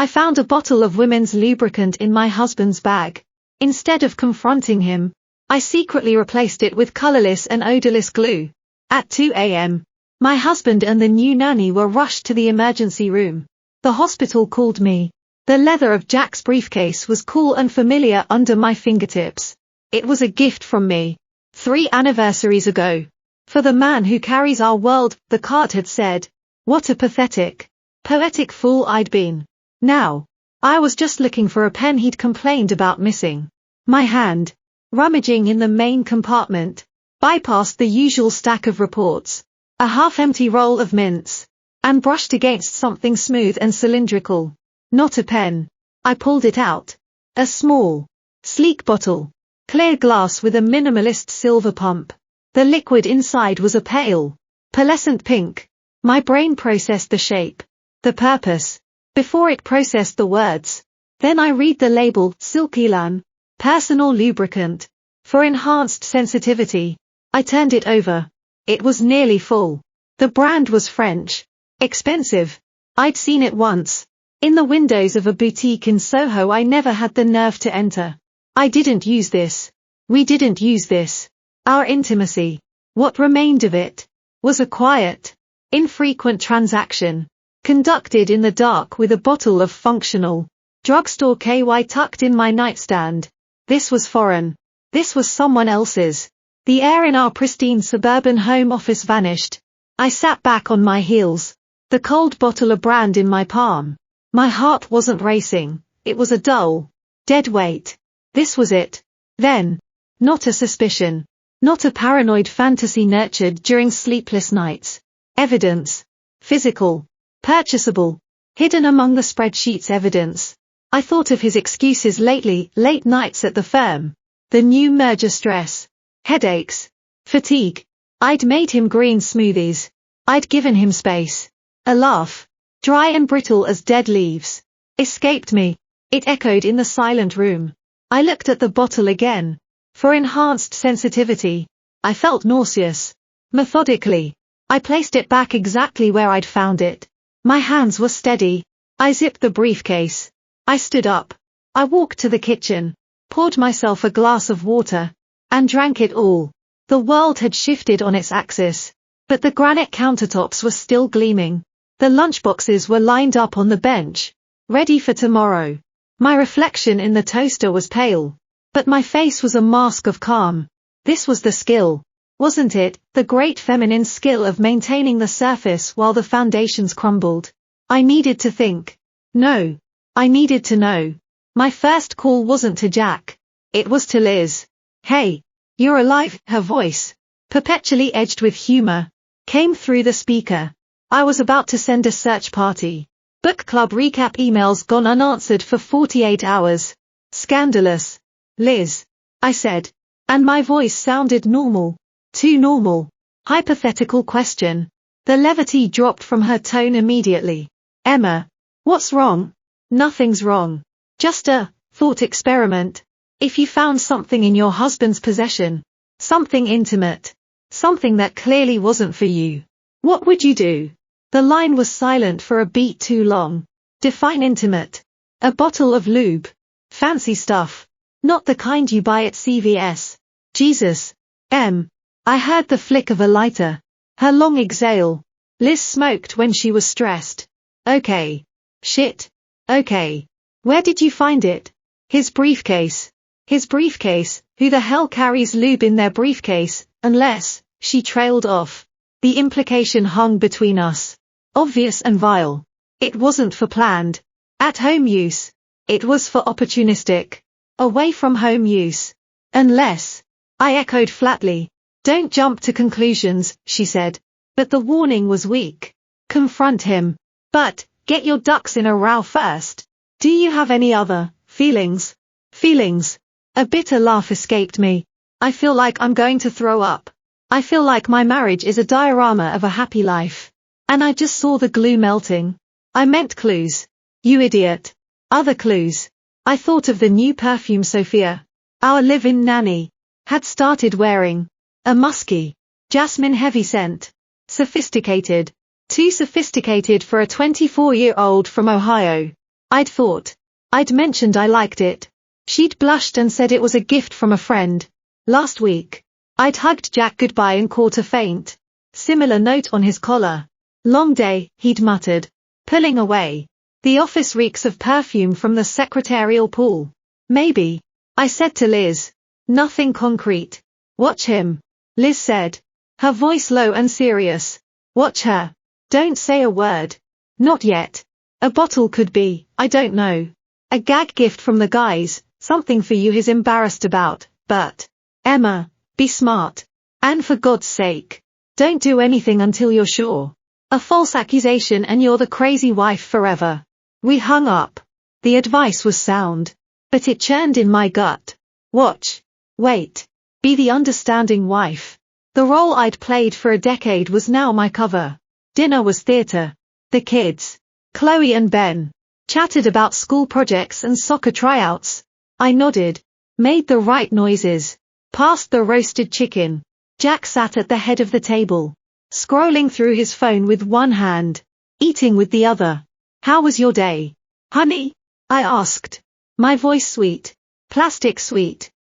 I found a bottle of women's lubricant in my husband's bag. Instead of confronting him, I secretly replaced it with colorless and odorless glue. At 2 a.m., my husband and the new nanny were rushed to the emergency room. The hospital called me. The leather of Jack's briefcase was cool and familiar under my fingertips. It was a gift from me. 3 anniversaries ago. For the man who carries our world, the card had said. What a pathetic, poetic fool I'd been. Now, I was just looking for a pen he'd complained about missing. My hand, rummaging in the main compartment, bypassed the usual stack of reports, a half-empty roll of mints, and brushed against something smooth and cylindrical. Not a pen. I pulled it out. A small, sleek bottle, clear glass with a minimalist silver pump. The liquid inside was a pale, pearlescent pink. My brain processed the shape, the purpose, before it processed the words. Then I read the label, Silkylan, personal lubricant, for enhanced sensitivity. I turned it over. It was nearly full. The brand was French. Expensive. I'd seen it once. In the windows of a boutique in Soho I never had the nerve to enter. I didn't use this. We didn't use this. Our intimacy, what remained of it, was a quiet, infrequent transaction, conducted in the dark with a bottle of functional drugstore KY tucked in my nightstand. This was foreign. This was someone else's. The air in our pristine suburban home office vanished. I sat back on my heels, the cold bottle of brand in my palm. My heart wasn't racing, it was a dull, dead weight. This was it. Then. Not a suspicion. Not a paranoid fantasy nurtured during sleepless nights. Evidence. Physical. Purchasable. Hidden among the spreadsheets evidence. I thought of his excuses lately, late nights at the firm. The new merger stress. Headaches. Fatigue. I'd made him green smoothies. I'd given him space. A laugh, dry and brittle as dead leaves, escaped me. It echoed in the silent room. I looked at the bottle again. For enhanced sensitivity, I felt nauseous. Methodically, I placed it back exactly where I'd found it. My hands were steady. I zipped the briefcase. I stood up. I walked to the kitchen, poured myself a glass of water, and drank it all. The world had shifted on its axis, but the granite countertops were still gleaming. The lunchboxes were lined up on the bench, ready for tomorrow. My reflection in the toaster was pale, but my face was a mask of calm. This was the skill, wasn't it, the great feminine skill of maintaining the surface while the foundations crumbled. I needed to think. No. I needed to know. My first call wasn't to Jack. It was to Liz. Hey, you're alive, her voice, perpetually edged with humor, came through the speaker. I was about to send a search party. Book club recap emails gone unanswered for 48 hours. Scandalous. Liz, I said, and my voice sounded normal. Too normal. Hypothetical question. The levity dropped from her tone immediately. Emma, what's wrong? Nothing's wrong. Just a thought experiment. If you found something in your husband's possession, something intimate, something that clearly wasn't for you, what would you do? The line was silent for a beat too long. Define intimate. A bottle of lube. Fancy stuff. Not the kind you buy at CVS. Jesus. I heard the flick of a lighter. Her long exhale. Liz smoked when she was stressed. Okay. Shit. Okay. Where did you find it? His briefcase. His briefcase. Who the hell carries lube in their briefcase, unless, she trailed off. The implication hung between us. Obvious and vile. It wasn't for planned, at-home use. It was for opportunistic, away-from-home use. Unless, I echoed flatly. Don't jump to conclusions, she said. But the warning was weak. Confront him. But, get your ducks in a row first. Do you have any other feelings? Feelings. A bitter laugh escaped me. I feel like I'm going to throw up. I feel like my marriage is a diorama of a happy life. And I just saw the glue melting. I meant clues. You idiot. Other clues. I thought of the new perfume Sophia, our live-in nanny, had started wearing. A musky, jasmine-heavy scent. Sophisticated. Too sophisticated for a 24-year-old from Ohio. I'd thought. I'd mentioned I liked it. She'd blushed and said it was a gift from a friend. Last week, I'd hugged Jack goodbye and caught a faint, similar note on his collar. Long day, he'd muttered, pulling away. The office reeks of perfume from the secretarial pool. Maybe, I said to Liz. Nothing concrete. Watch him, Liz said, her voice low and serious. Watch her. Don't say a word. Not yet. A bottle could be, I don't know. A gag gift from the guys, something for you he's embarrassed about, but, Emma, be smart. And for God's sake, don't do anything until you're sure. A false accusation and you're the crazy wife forever. We hung up. The advice was sound, but it churned in my gut. Watch. Wait. Be the understanding wife. The role I'd played for a decade was now my cover. Dinner was theater. The kids, Chloe and Ben, chatted about school projects and soccer tryouts. I nodded, made the right noises, passed the roasted chicken. Jack sat at the head of the table, scrolling through his phone with one hand, eating with the other. How was your day, honey? I asked, my voice sweet, plastic sweet.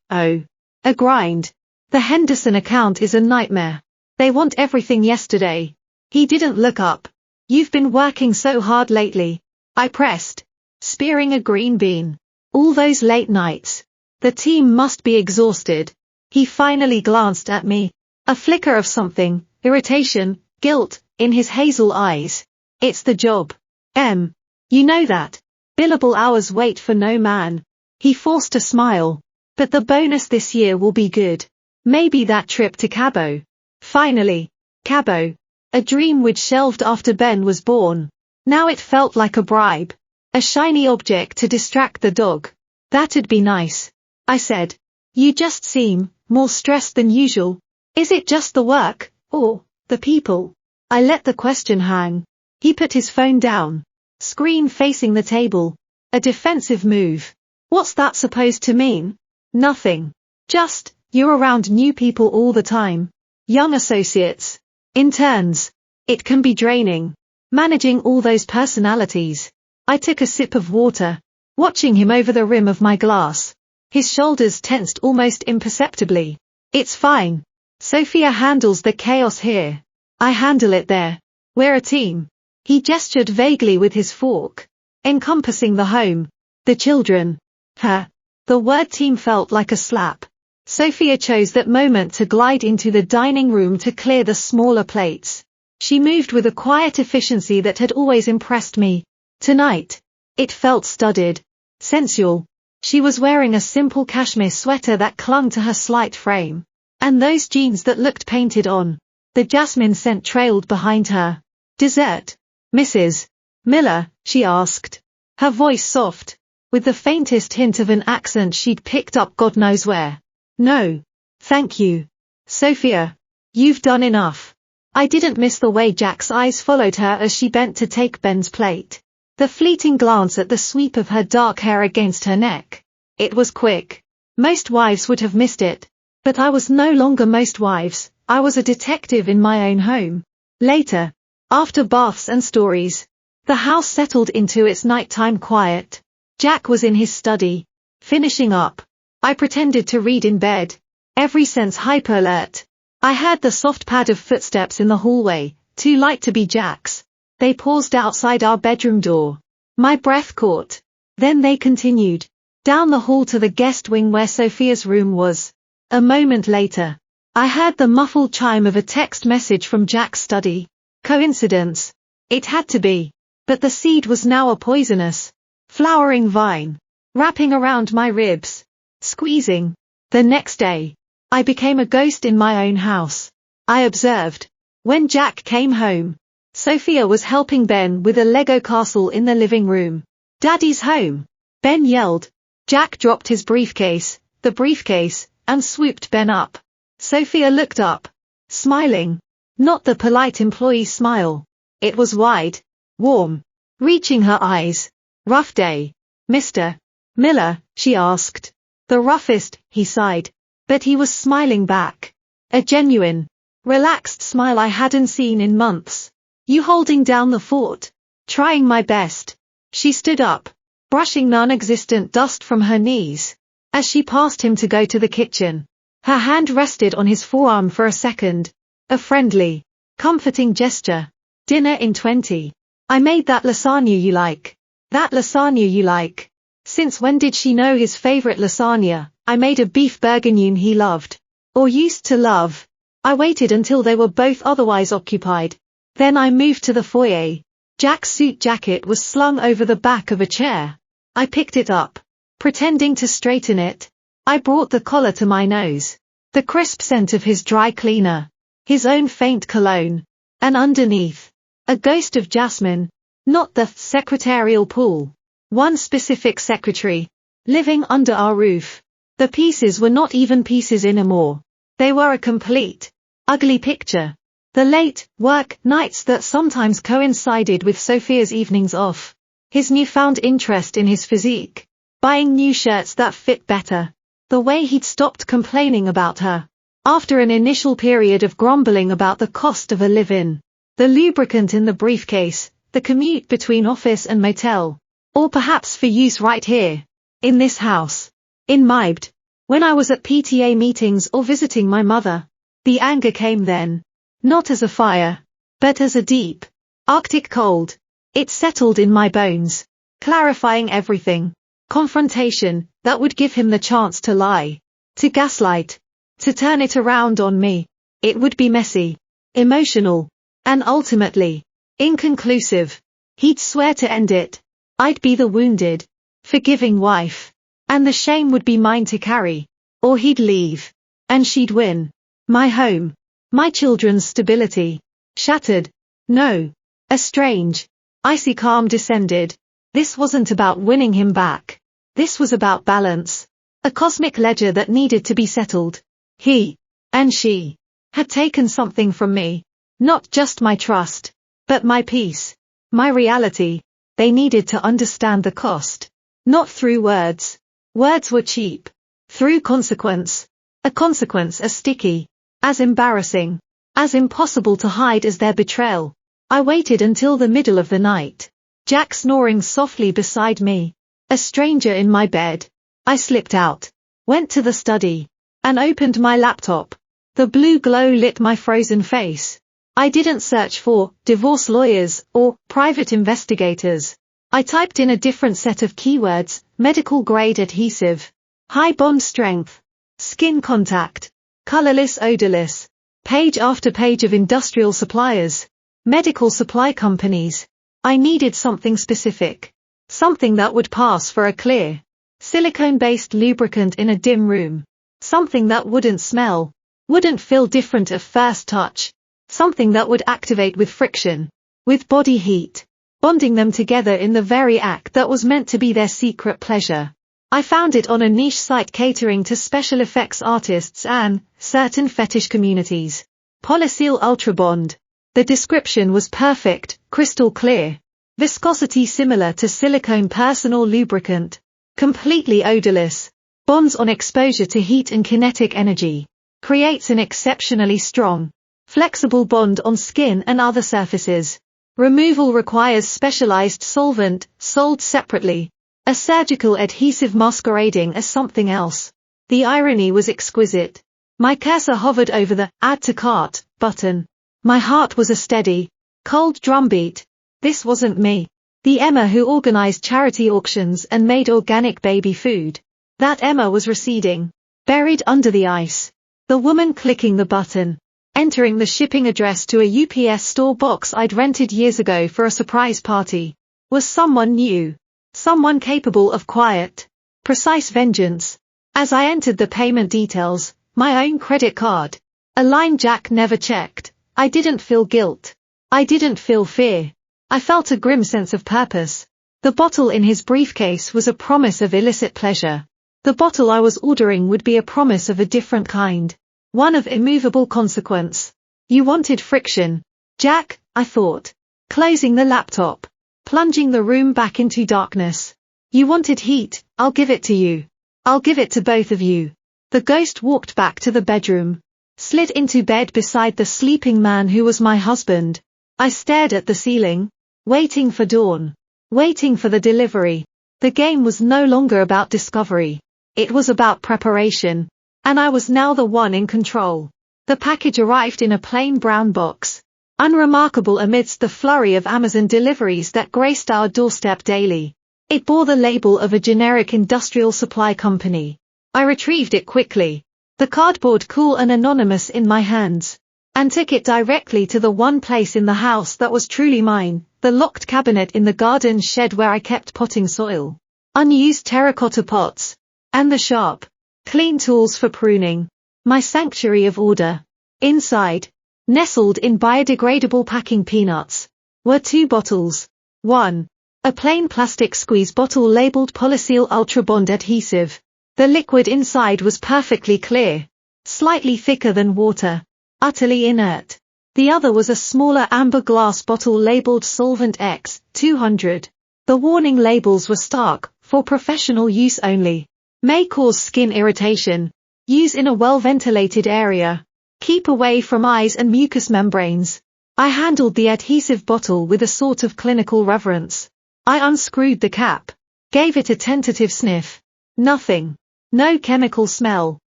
Oh, a grind. The Henderson account is a nightmare. They want everything yesterday. He didn't look up. You've been working so hard lately. I pressed, spearing a green bean. All those late nights. The team must be exhausted. He finally glanced at me, a flicker of something, irritation, guilt, in his hazel eyes. It's the job. You know that. Billable hours wait for no man. He forced a smile. But the bonus this year will be good. Maybe that trip to Cabo. Finally. Cabo. A dream we'd shelved after Ben was born. Now it felt like a bribe. A shiny object to distract the dog. That'd be nice. I said. You just seem more stressed than usual. Is it just the work, or the people? I let the question hang. He put his phone down. Screen facing the table. A defensive move. What's that supposed to mean? Nothing. Just, you're around new people all the time. Young associates. Interns. It can be draining. Managing all those personalities. I took a sip of water, watching him over the rim of my glass. His shoulders tensed almost imperceptibly. It's fine. Sophia handles the chaos here. I handle it there. We're a team. He gestured vaguely with his fork, encompassing the home, the children, her. The word team felt like a slap. Sophia chose that moment to glide into the dining room to clear the smaller plates. She moved with a quiet efficiency that had always impressed me. Tonight, it felt studied, sensual. She was wearing a simple cashmere sweater that clung to her slight frame, and those jeans that looked painted on. The jasmine scent trailed behind her. Dessert, Mrs. Miller, she asked, her voice soft, with the faintest hint of an accent she'd picked up God knows where. No, thank you. Sophia, you've done enough. I didn't miss the way Jack's eyes followed her as she bent to take Ben's plate. The fleeting glance at the sweep of her dark hair against her neck. It was quick. Most wives would have missed it. But I was no longer most wives, I was a detective in my own home. Later, after baths and stories, the house settled into its nighttime quiet. Jack was in his study, finishing up. I pretended to read in bed, every sense hyper-alert. I heard the soft pad of footsteps in the hallway, too light to be Jack's. They paused outside our bedroom door. My breath caught. Then they continued, down the hall to the guest wing where Sophia's room was. A moment later, I heard the muffled chime of a text message from Jack's study. Coincidence? It had to be. But the seed was now a poisonous, flowering vine, wrapping around my ribs, squeezing. The next day, I became a ghost in my own house. I observed. When Jack came home, Sophia was helping Ben with a Lego castle in the living room. Daddy's home, Ben yelled. Jack dropped his briefcase, and swooped Ben up. Sophia looked up, smiling. Not the polite employee smile. It was wide, warm, reaching her eyes. Rough day, Mr. Miller, she asked. The roughest, he sighed. But he was smiling back. A genuine, relaxed smile I hadn't seen in months. You holding down the fort? Trying my best. She stood up, brushing non-existent dust from her knees. As she passed him to go to the kitchen, her hand rested on his forearm for a second, a friendly, comforting gesture. Dinner in 20. I made that lasagna you like. That lasagna you like. Since when did she know his favorite lasagna? I made a beef bourguignon he loved. Or used to love. I waited until they were both otherwise occupied. Then I moved to the foyer. Jack's suit jacket was slung over the back of a chair. I picked it up, pretending to straighten it. I brought the collar to my nose. The crisp scent of his dry cleaner. His own faint cologne. And underneath, a ghost of jasmine. Not the secretarial pool. One specific secretary. Living under our roof. The pieces were not even pieces anymore. They were a complete, ugly picture. The late, work nights that sometimes coincided with Sophia's evenings off. His newfound interest in his physique. Buying new shirts that fit better. The way he'd stopped complaining about her. After an initial period of grumbling about the cost of a live-in. The lubricant in the briefcase, the commute between office and motel. Or perhaps for use right here. In this house. In Mybed. When I was at PTA meetings or visiting my mother. The anger came then. Not as a fire. But as a deep, Arctic cold. It settled in my bones. Clarifying everything. Confrontation, that would give him the chance to lie. To gaslight. To turn it around on me. It would be messy. Emotional. And ultimately, inconclusive. He'd swear to end it. I'd be the wounded, forgiving wife. And the shame would be mine to carry. Or he'd leave. And she'd win. My home. My children's stability. Shattered. No. A strange, icy calm descended. This wasn't about winning him back. This was about balance. A cosmic ledger that needed to be settled. He. And she. Had taken something from me. Not just my trust. But my peace. My reality. They needed to understand the cost. Not through words. Words were cheap. Through consequence. A consequence as sticky. As embarrassing. As impossible to hide as their betrayal. I waited until the middle of the night. Jack snoring softly beside me. A stranger in my bed. I slipped out. Went to the study. And opened my laptop. The blue glow lit my frozen face. I didn't search for divorce lawyers or private investigators. I typed in a different set of keywords: medical grade adhesive, high bond strength, skin contact, colorless odorless, page after page of industrial suppliers, medical supply companies. I needed something specific. Something that would pass for a clear, silicone-based lubricant in a dim room. Something that wouldn't smell, wouldn't feel different at first touch. Something that would activate with friction, with body heat, bonding them together in the very act that was meant to be their secret pleasure. I found it on a niche site catering to special effects artists and certain fetish communities. Polyseal Ultra Bond. The description was perfect, crystal clear. Viscosity similar to silicone personal lubricant. Completely odorless. Bonds on exposure to heat and kinetic energy. Creates an exceptionally strong, flexible bond on skin and other surfaces. Removal requires specialized solvent, sold separately. A surgical adhesive masquerading as something else. The irony was exquisite. My cursor hovered over the Add to Cart button. My heart was a steady, cold drumbeat. This wasn't me. The Emma who organized charity auctions and made organic baby food. That Emma was receding, buried under the ice. The woman clicking the button, entering the shipping address to a UPS store box I'd rented years ago for a surprise party, was someone new. Someone capable of quiet, precise vengeance. As I entered the payment details, my own credit card, a line Jack never checked, I didn't feel guilt. I didn't feel fear. I felt a grim sense of purpose. The bottle in his briefcase was a promise of illicit pleasure. The bottle I was ordering would be a promise of a different kind. One of immovable consequence. You wanted friction, Jack, I thought. Closing the laptop. Plunging the room back into darkness. You wanted heat, I'll give it to you. I'll give it to both of you. The ghost walked back to the bedroom. Slid into bed beside the sleeping man who was my husband. I stared at the ceiling, waiting for dawn. waiting for the delivery. The game was no longer about discovery. It was about preparation. And I was now the one in control. The package arrived in a plain brown box, unremarkable amidst the flurry of Amazon deliveries that graced our doorstep daily. It bore the label of a generic industrial supply company. I retrieved it quickly, the cardboard cool and anonymous in my hands, and took it directly to the one place in the house that was truly mine, the locked cabinet in the garden shed where I kept potting soil, unused terracotta pots, and the sharp, clean tools for pruning. My sanctuary of order. Inside, nestled in biodegradable packing peanuts, were 2 bottles. 1. A plain plastic squeeze bottle labeled Polyseal Ultra Bond Adhesive. The liquid inside was perfectly clear, slightly thicker than water, utterly inert. The other was a smaller amber glass bottle labeled Solvent X, 200. The warning labels were stark, for professional use only. May cause skin irritation. Use in a well-ventilated area. Keep away from eyes and mucous membranes. I handled the adhesive bottle with a sort of clinical reverence. I unscrewed the cap, gave it a tentative sniff. Nothing. No chemical smell.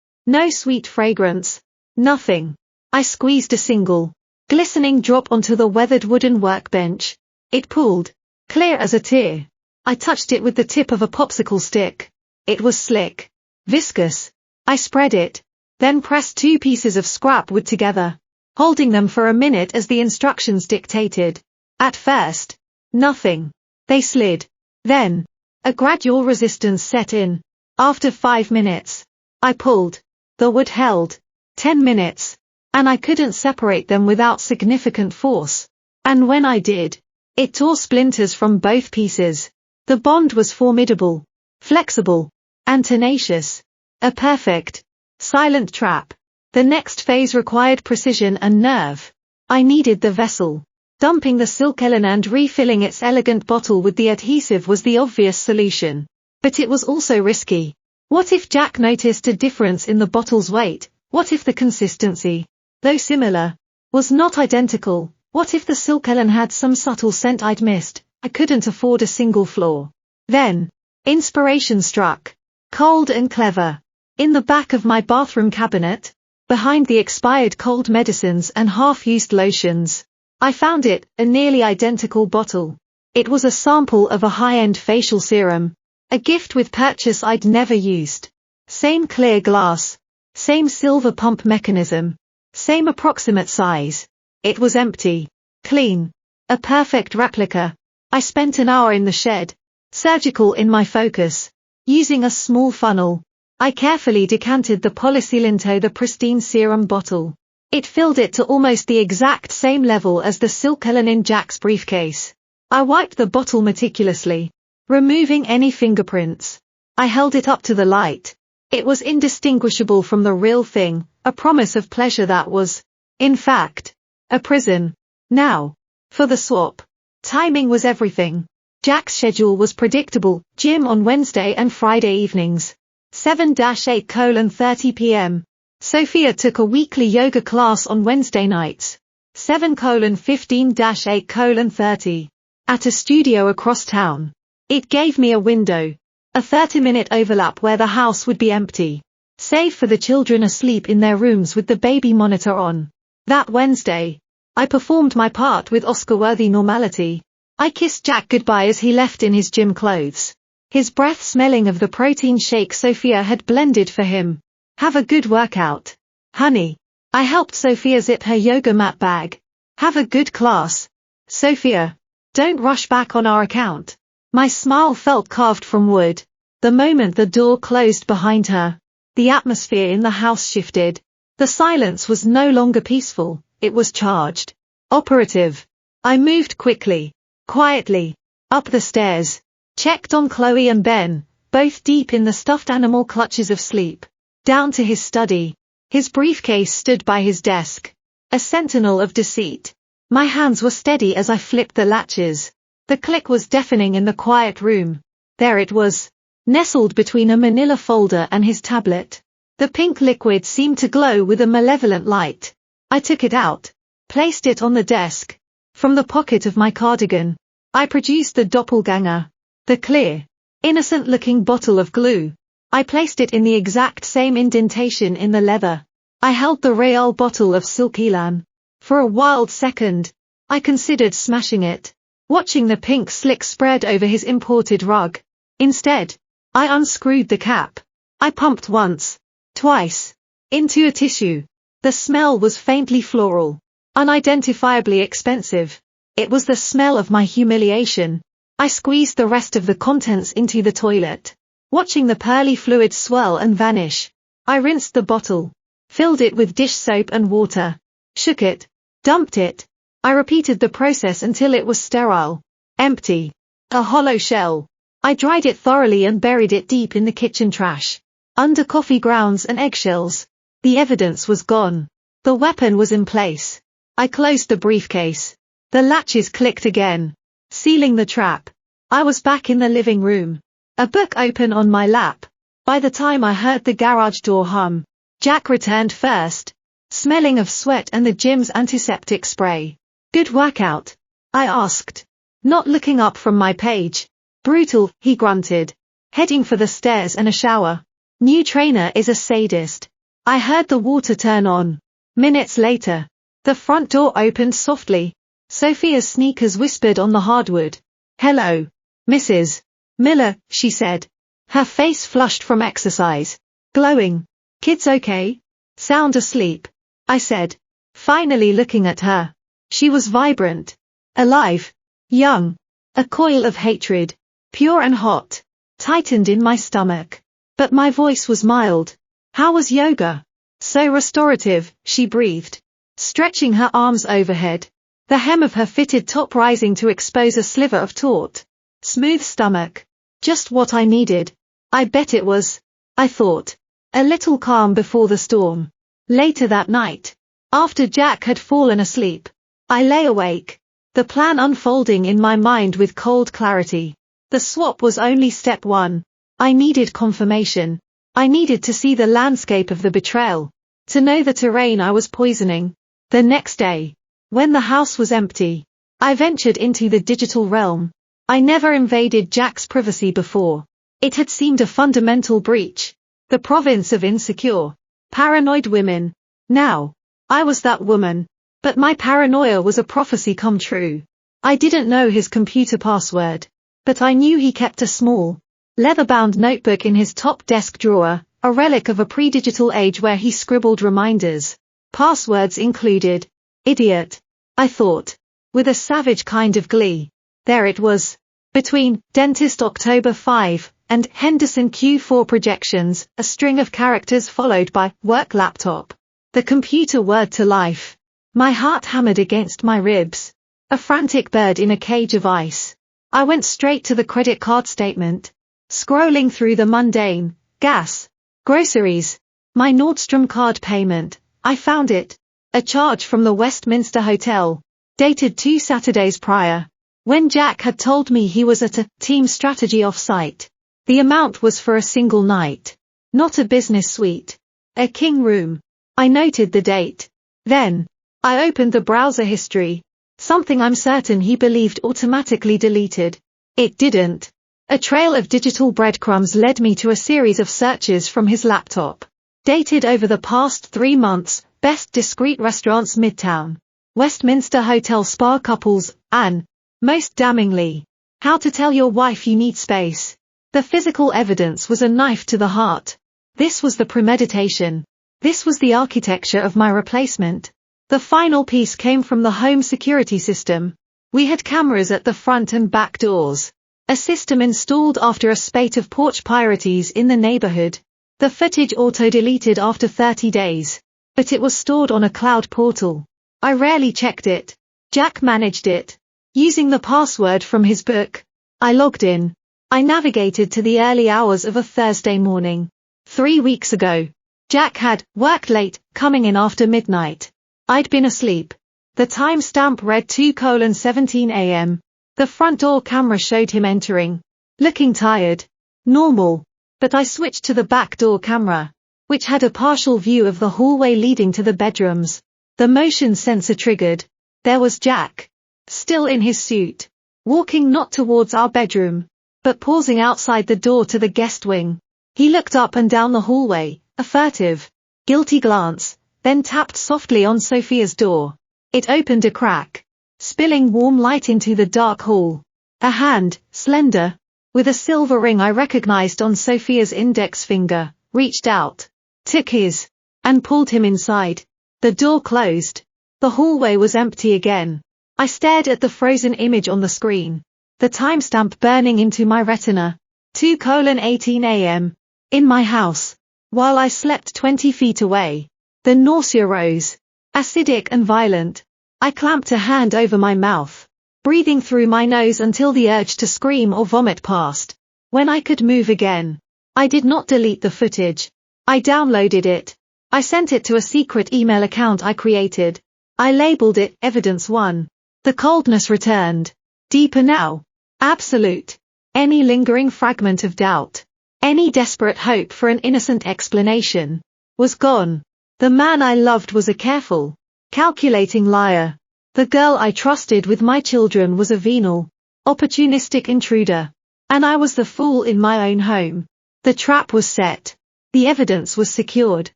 No sweet fragrance. Nothing. I squeezed a single, glistening drop onto the weathered wooden workbench. It pooled, clear as a tear. I touched it with the tip of a popsicle stick. It was slick, viscous. I spread it, then pressed 2 pieces of scrap wood together, holding them for a minute as the instructions dictated. At first, nothing. They slid. Then, a gradual resistance set in. After 5 minutes, I pulled. The wood held. 10 minutes, and I couldn't separate them without significant force. And when I did, it tore splinters from both pieces. The bond was formidable, flexible, and tenacious. A perfect, silent trap. The next phase required precision and nerve. I needed the vessel. Dumping the silkelin and refilling its elegant bottle with the adhesive was the obvious solution. But it was also risky. What if Jack noticed a difference in the bottle's weight? What if the consistency, though similar, was not identical? What if the silkelin had some subtle scent I'd missed? I couldn't afford a single flaw. Then, inspiration struck. Cold and clever. In the back of my bathroom cabinet, behind the expired cold medicines and half-used lotions, I found it, a nearly identical bottle. It was a sample of a high-end facial serum, a gift with purchase I'd never used. Same clear glass, same silver pump mechanism, same approximate size. It was empty, clean, a perfect replica. I spent an hour in the shed, surgical in my focus, using a small funnel. I carefully decanted the Polyseal into the pristine serum bottle. It filled it to almost the exact same level as the silkelin in Jack's briefcase. I wiped the bottle meticulously, removing any fingerprints. I held it up to the light. It was indistinguishable from the real thing, a promise of pleasure that was, in fact, a prison. Now, for the swap. Timing was everything. Jack's schedule was predictable, gym on Wednesday and Friday evenings. 7-8:30 p.m. Sophia took a weekly yoga class on Wednesday nights. 7:15-8:30. At a studio across town. It gave me a window. A 30-minute overlap where the house would be empty, save for the children asleep in their rooms with the baby monitor on. That Wednesday, I performed my part with Oscar-worthy normality. I kissed Jack goodbye as he left in his gym clothes, his breath smelling of the protein shake Sophia had blended for him. Have a good workout, honey. I helped Sophia zip her yoga mat bag. Have a good class, Sophia. Don't rush back on our account. My smile felt carved from wood. The moment the door closed behind her, the atmosphere in the house shifted. The silence was no longer peaceful, it was charged. Operative. I moved quickly, quietly, up the stairs, checked on Chloe and Ben, both deep in the stuffed animal clutches of sleep, down to his study. His briefcase stood by his desk, a sentinel of deceit. My hands were steady as I flipped the latches. The click was deafening in the quiet room. There it was, nestled between a manila folder and his tablet. The pink liquid seemed to glow with a malevolent light. I took it out, placed it on the desk. From the pocket of my cardigan, I produced the doppelganger. The clear, innocent-looking bottle of glue. I placed it in the exact same indentation in the leather. I held the real bottle of silk elan. For a wild second, I considered smashing it, watching the pink slick spread over his imported rug. Instead, I unscrewed the cap. I pumped once, twice, into a tissue. The smell was faintly floral, unidentifiably expensive. It was the smell of my humiliation. I squeezed the rest of the contents into the toilet, watching the pearly fluid swirl and vanish. I rinsed the bottle, filled it with dish soap and water, shook it, dumped it. I repeated the process until it was sterile, empty, a hollow shell. I dried it thoroughly and buried it deep in the kitchen trash, under coffee grounds and eggshells. The evidence was gone. The weapon was in place. I closed the briefcase. The latches clicked again, sealing the trap. I was back in the living room, a book open on my lap. By the time I heard the garage door hum, Jack returned first, smelling of sweat and the gym's antiseptic spray. "Good workout?" I asked, not looking up from my page. "Brutal," he grunted, heading for the stairs and a shower. "New trainer is a sadist." I heard the water turn on. Minutes later, the front door opened softly. Sophia's sneakers whispered on the hardwood. "Hello, Mrs. Miller," she said. Her face flushed from exercise, glowing. "Kids okay?" "Sound asleep," I said, finally looking at her. She was vibrant, alive, young. A coil of hatred, pure and hot, tightened in my stomach. But my voice was mild. "How was yoga?" "So restorative," she breathed, stretching her arms overhead, the hem of her fitted top rising to expose a sliver of taut, smooth stomach. Just what I needed. I bet it was, I thought. A little calm before the storm. Later that night, after Jack had fallen asleep, I lay awake, the plan unfolding in my mind with cold clarity. The swap was only step one. I needed confirmation. I needed to see the landscape of the betrayal, to know the terrain I was poisoning. The next day, when the house was empty, I ventured into the digital realm. I never invaded Jack's privacy before. It had seemed a fundamental breach. The province of insecure, paranoid women. Now, I was that woman. But my paranoia was a prophecy come true. I didn't know his computer password, but I knew he kept a small, leather-bound notebook in his top desk drawer, a relic of a pre-digital age where he scribbled reminders. Passwords included, idiot, I thought, with a savage kind of glee. There it was. Between Dentist October 5 and Henderson Q4 projections, a string of characters followed by work laptop. The computer whirred to life. My heart hammered against my ribs. A frantic bird in a cage of ice. I went straight to the credit card statement. Scrolling through the mundane, gas, groceries, my Nordstrom card payment, I found it. A charge from the Westminster Hotel, dated 2 Saturdays prior, when Jack had told me he was at a team strategy off-site. The amount was for a single night, not a business suite. A king room. I noted the date. Then, I opened the browser history, something I'm certain he believed automatically deleted. It didn't. A trail of digital breadcrumbs led me to a series of searches from his laptop. Dated over the past 3 months, best discreet restaurants Midtown, Westminster Hotel spa couples, and, most damningly, how to tell your wife you need space. The physical evidence was a knife to the heart. This was the premeditation. This was the architecture of my replacement. The final piece came from the home security system. We had cameras at the front and back doors. A system installed after a spate of porch piracies in the neighborhood. The footage auto-deleted after 30 days. But it was stored on a cloud portal. I rarely checked it. Jack managed it. Using the password from his book, I logged in. I navigated to the early hours of a Thursday morning. 3 weeks ago. Jack had worked late, coming in after midnight. I'd been asleep. The timestamp read 2:17 a.m. The front door camera showed him entering, looking tired. Normal. But I switched to the back door camera, which had a partial view of the hallway leading to the bedrooms. The motion sensor triggered. There was Jack, still in his suit, walking not towards our bedroom, but pausing outside the door to the guest wing. He looked up and down the hallway, a furtive, guilty glance, then tapped softly on Sophia's door. It opened a crack, spilling warm light into the dark hall. A hand, slender, with a silver ring I recognized on Sophia's index finger, reached out, took his, and pulled him inside. The door closed. The hallway was empty again. I stared at the frozen image on the screen, the timestamp burning into my retina. 2:18 a.m. In my house, while I slept 20 feet away. The nausea rose, acidic and violent. I clamped a hand over my mouth, breathing through my nose until the urge to scream or vomit passed. When I could move again, I did not delete the footage. I downloaded it. I sent it to a secret email account I created. I labeled it Evidence 1. The coldness returned. Deeper now. Absolute. Any lingering fragment of doubt, any desperate hope for an innocent explanation, was gone. The man I loved was a careful, calculating liar. The girl I trusted with my children was a venal, opportunistic intruder. And I was the fool in my own home. The trap was set. The evidence was secured.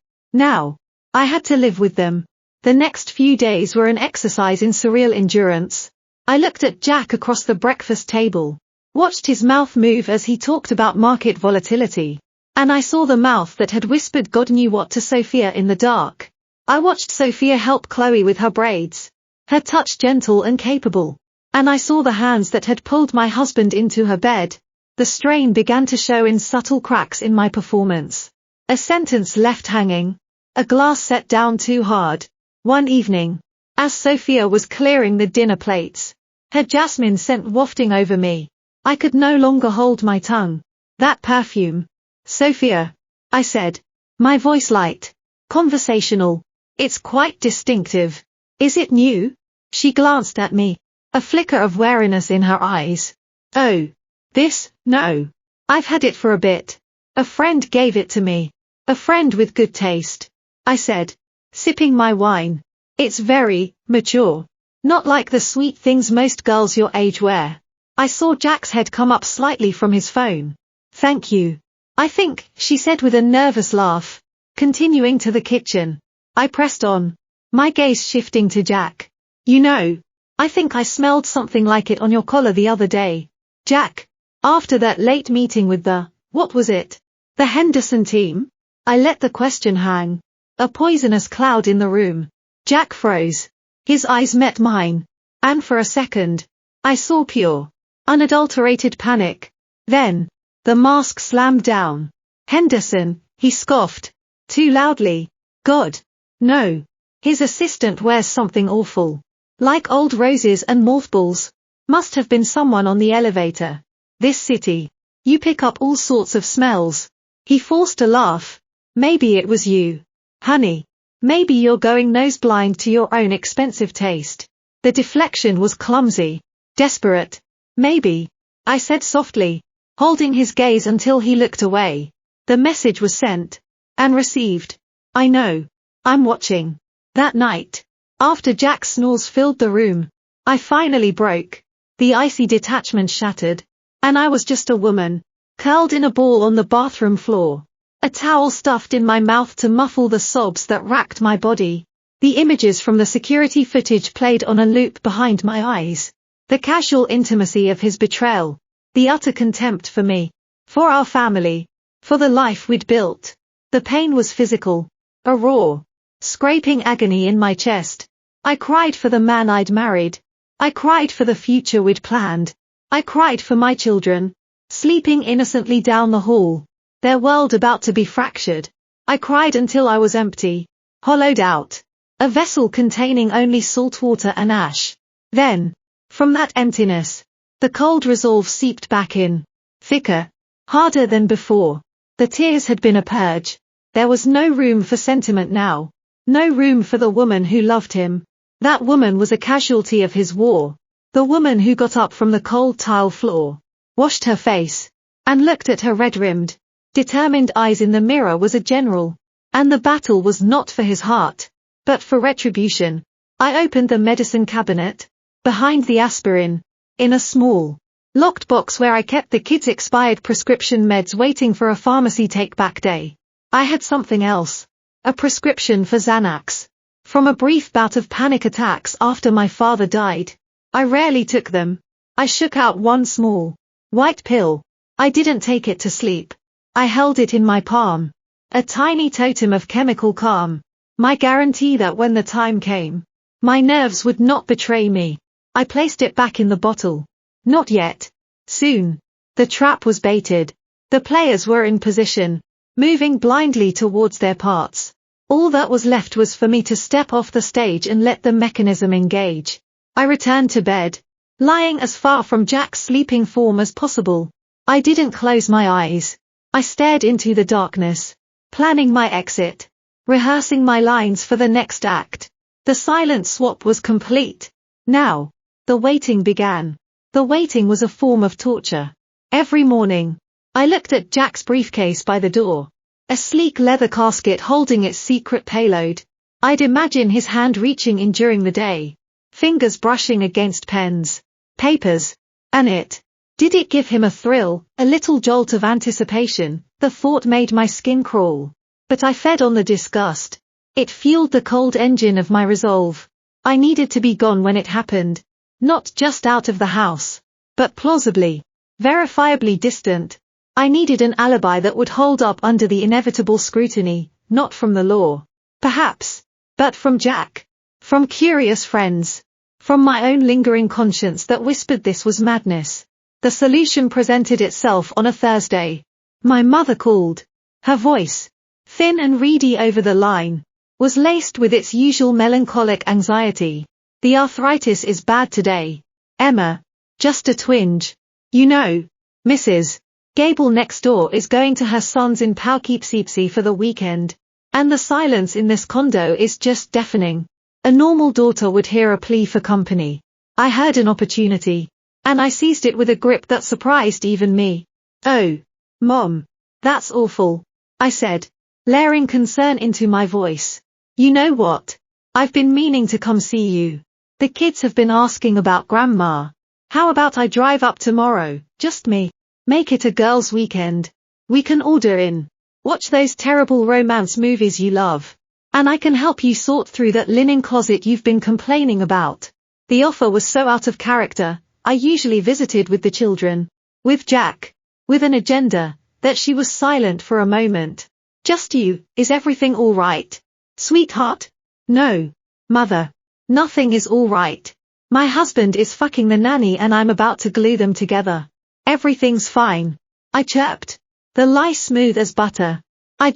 Now, I had to live with them. The next few days were an exercise in surreal endurance. I looked at Jack across the breakfast table, watched his mouth move as he talked about market volatility, and I saw the mouth that had whispered God knew what to Sophia in the dark. I watched Sophia help Chloe with her braids, her touch gentle and capable, and I saw the hands that had pulled my husband into her bed. The strain began to show in subtle cracks in my performance. A sentence left hanging, a glass set down too hard. One evening, as Sophia was clearing the dinner plates, her jasmine scent wafting over me, I could no longer hold my tongue. That perfume. Sophia, I said, my voice light, conversational. It's quite distinctive. Is it new? She glanced at me, a flicker of wariness in her eyes. Oh, this, no. I've had it for a bit. A friend gave it to me. A friend with good taste, I said, sipping my wine. It's very mature. Not like the sweet things most girls your age wear. I saw Jack's head come up slightly from his phone. Thank you. I think, she said with a nervous laugh, continuing to the kitchen. I pressed on, my gaze shifting to Jack. You know, I think I smelled something like it on your collar the other day. Jack, after that late meeting with what was it? The Henderson team? I let the question hang. A poisonous cloud in the room. Jack froze. His eyes met mine. And for a second, I saw pure, unadulterated panic. Then, the mask slammed down. Henderson, he scoffed. Too loudly. God. No. His assistant wears something awful. Like old roses and mothballs. Must have been someone on the elevator. This city. You pick up all sorts of smells. He forced a laugh. Maybe it was you. Honey. Maybe you're going nose-blind to your own expensive taste. The deflection was clumsy. Desperate. Maybe. I said softly, holding his gaze until he looked away. The message was sent. And received. I know. I'm watching. That night, after Jack's snores filled the room, I finally broke. The icy detachment shattered. And I was just a woman, curled in a ball on the bathroom floor. A towel stuffed in my mouth to muffle the sobs that racked my body. The images from the security footage played on a loop behind my eyes. The casual intimacy of his betrayal. The utter contempt for me. For our family. For the life we'd built. The pain was physical. A raw, scraping agony in my chest. I cried for the man I'd married. I cried for the future we'd planned. I cried for my children, sleeping innocently down the hall, their world about to be fractured. I cried until I was empty, hollowed out, a vessel containing only salt water and ash. Then, from that emptiness, the cold resolve seeped back in, thicker, harder than before. The tears had been a purge. There was no room for sentiment now, no room for the woman who loved him. That woman was a casualty of his war. The woman who got up from the cold tile floor, washed her face, and looked at her red-rimmed, determined eyes in the mirror was a general. And the battle was not for his heart, but for retribution. I opened the medicine cabinet. Behind the aspirin, in a small, locked box where I kept the kids' expired prescription meds waiting for a pharmacy take-back day. I had something else. A prescription for Xanax. From a brief bout of panic attacks after my father died. I rarely took them. I shook out one small, white pill. I didn't take it to sleep. I held it in my palm. A tiny totem of chemical calm. My guarantee that when the time came, my nerves would not betray me. I placed it back in the bottle. Not yet. Soon. The trap was baited. The players were in position, moving blindly towards their parts. All that was left was for me to step off the stage and let the mechanism engage. I returned to bed, lying as far from Jack's sleeping form as possible. I didn't close my eyes. I stared into the darkness, planning my exit, rehearsing my lines for the next act. The silent swap was complete. Now, the waiting began. The waiting was a form of torture. Every morning, I looked at Jack's briefcase by the door. A sleek leather casket holding its secret payload. I'd imagine his hand reaching in during the day, fingers brushing against pens, papers, and it. Did it give him a thrill, a little jolt of anticipation? The thought made my skin crawl. But I fed on the disgust. It fueled the cold engine of my resolve. I needed to be gone when it happened. Not just out of the house, but plausibly, verifiably distant. I needed an alibi that would hold up under the inevitable scrutiny, not from the law, perhaps, but from Jack, from curious friends, from my own lingering conscience that whispered this was madness. The solution presented itself on a Thursday. My mother called. Her voice, thin and reedy over the line, was laced with its usual melancholic anxiety. The arthritis is bad today, Emma. Just a twinge. You know, Mrs. Gable next door is going to her son's in Poughkeepsie for the weekend, and the silence in this condo is just deafening. A normal daughter would hear a plea for company. I heard an opportunity, and I seized it with a grip that surprised even me. Oh, Mom, that's awful, I said, layering concern into my voice. You know what? I've been meaning to come see you. The kids have been asking about Grandma. How about I drive up tomorrow, just me? Make it a girls' weekend. We can order in, watch those terrible romance movies you love, and I can help you sort through that linen closet you've been complaining about. The offer was so out of character. I usually visited with the children, with Jack, with an agenda, that she was silent for a moment. Just you, is everything all right? Sweetheart? No, Mother. Nothing is all right. My husband is fucking the nanny and I'm about to glue them together. Everything's fine, I chirped. The lie smooth as butter. I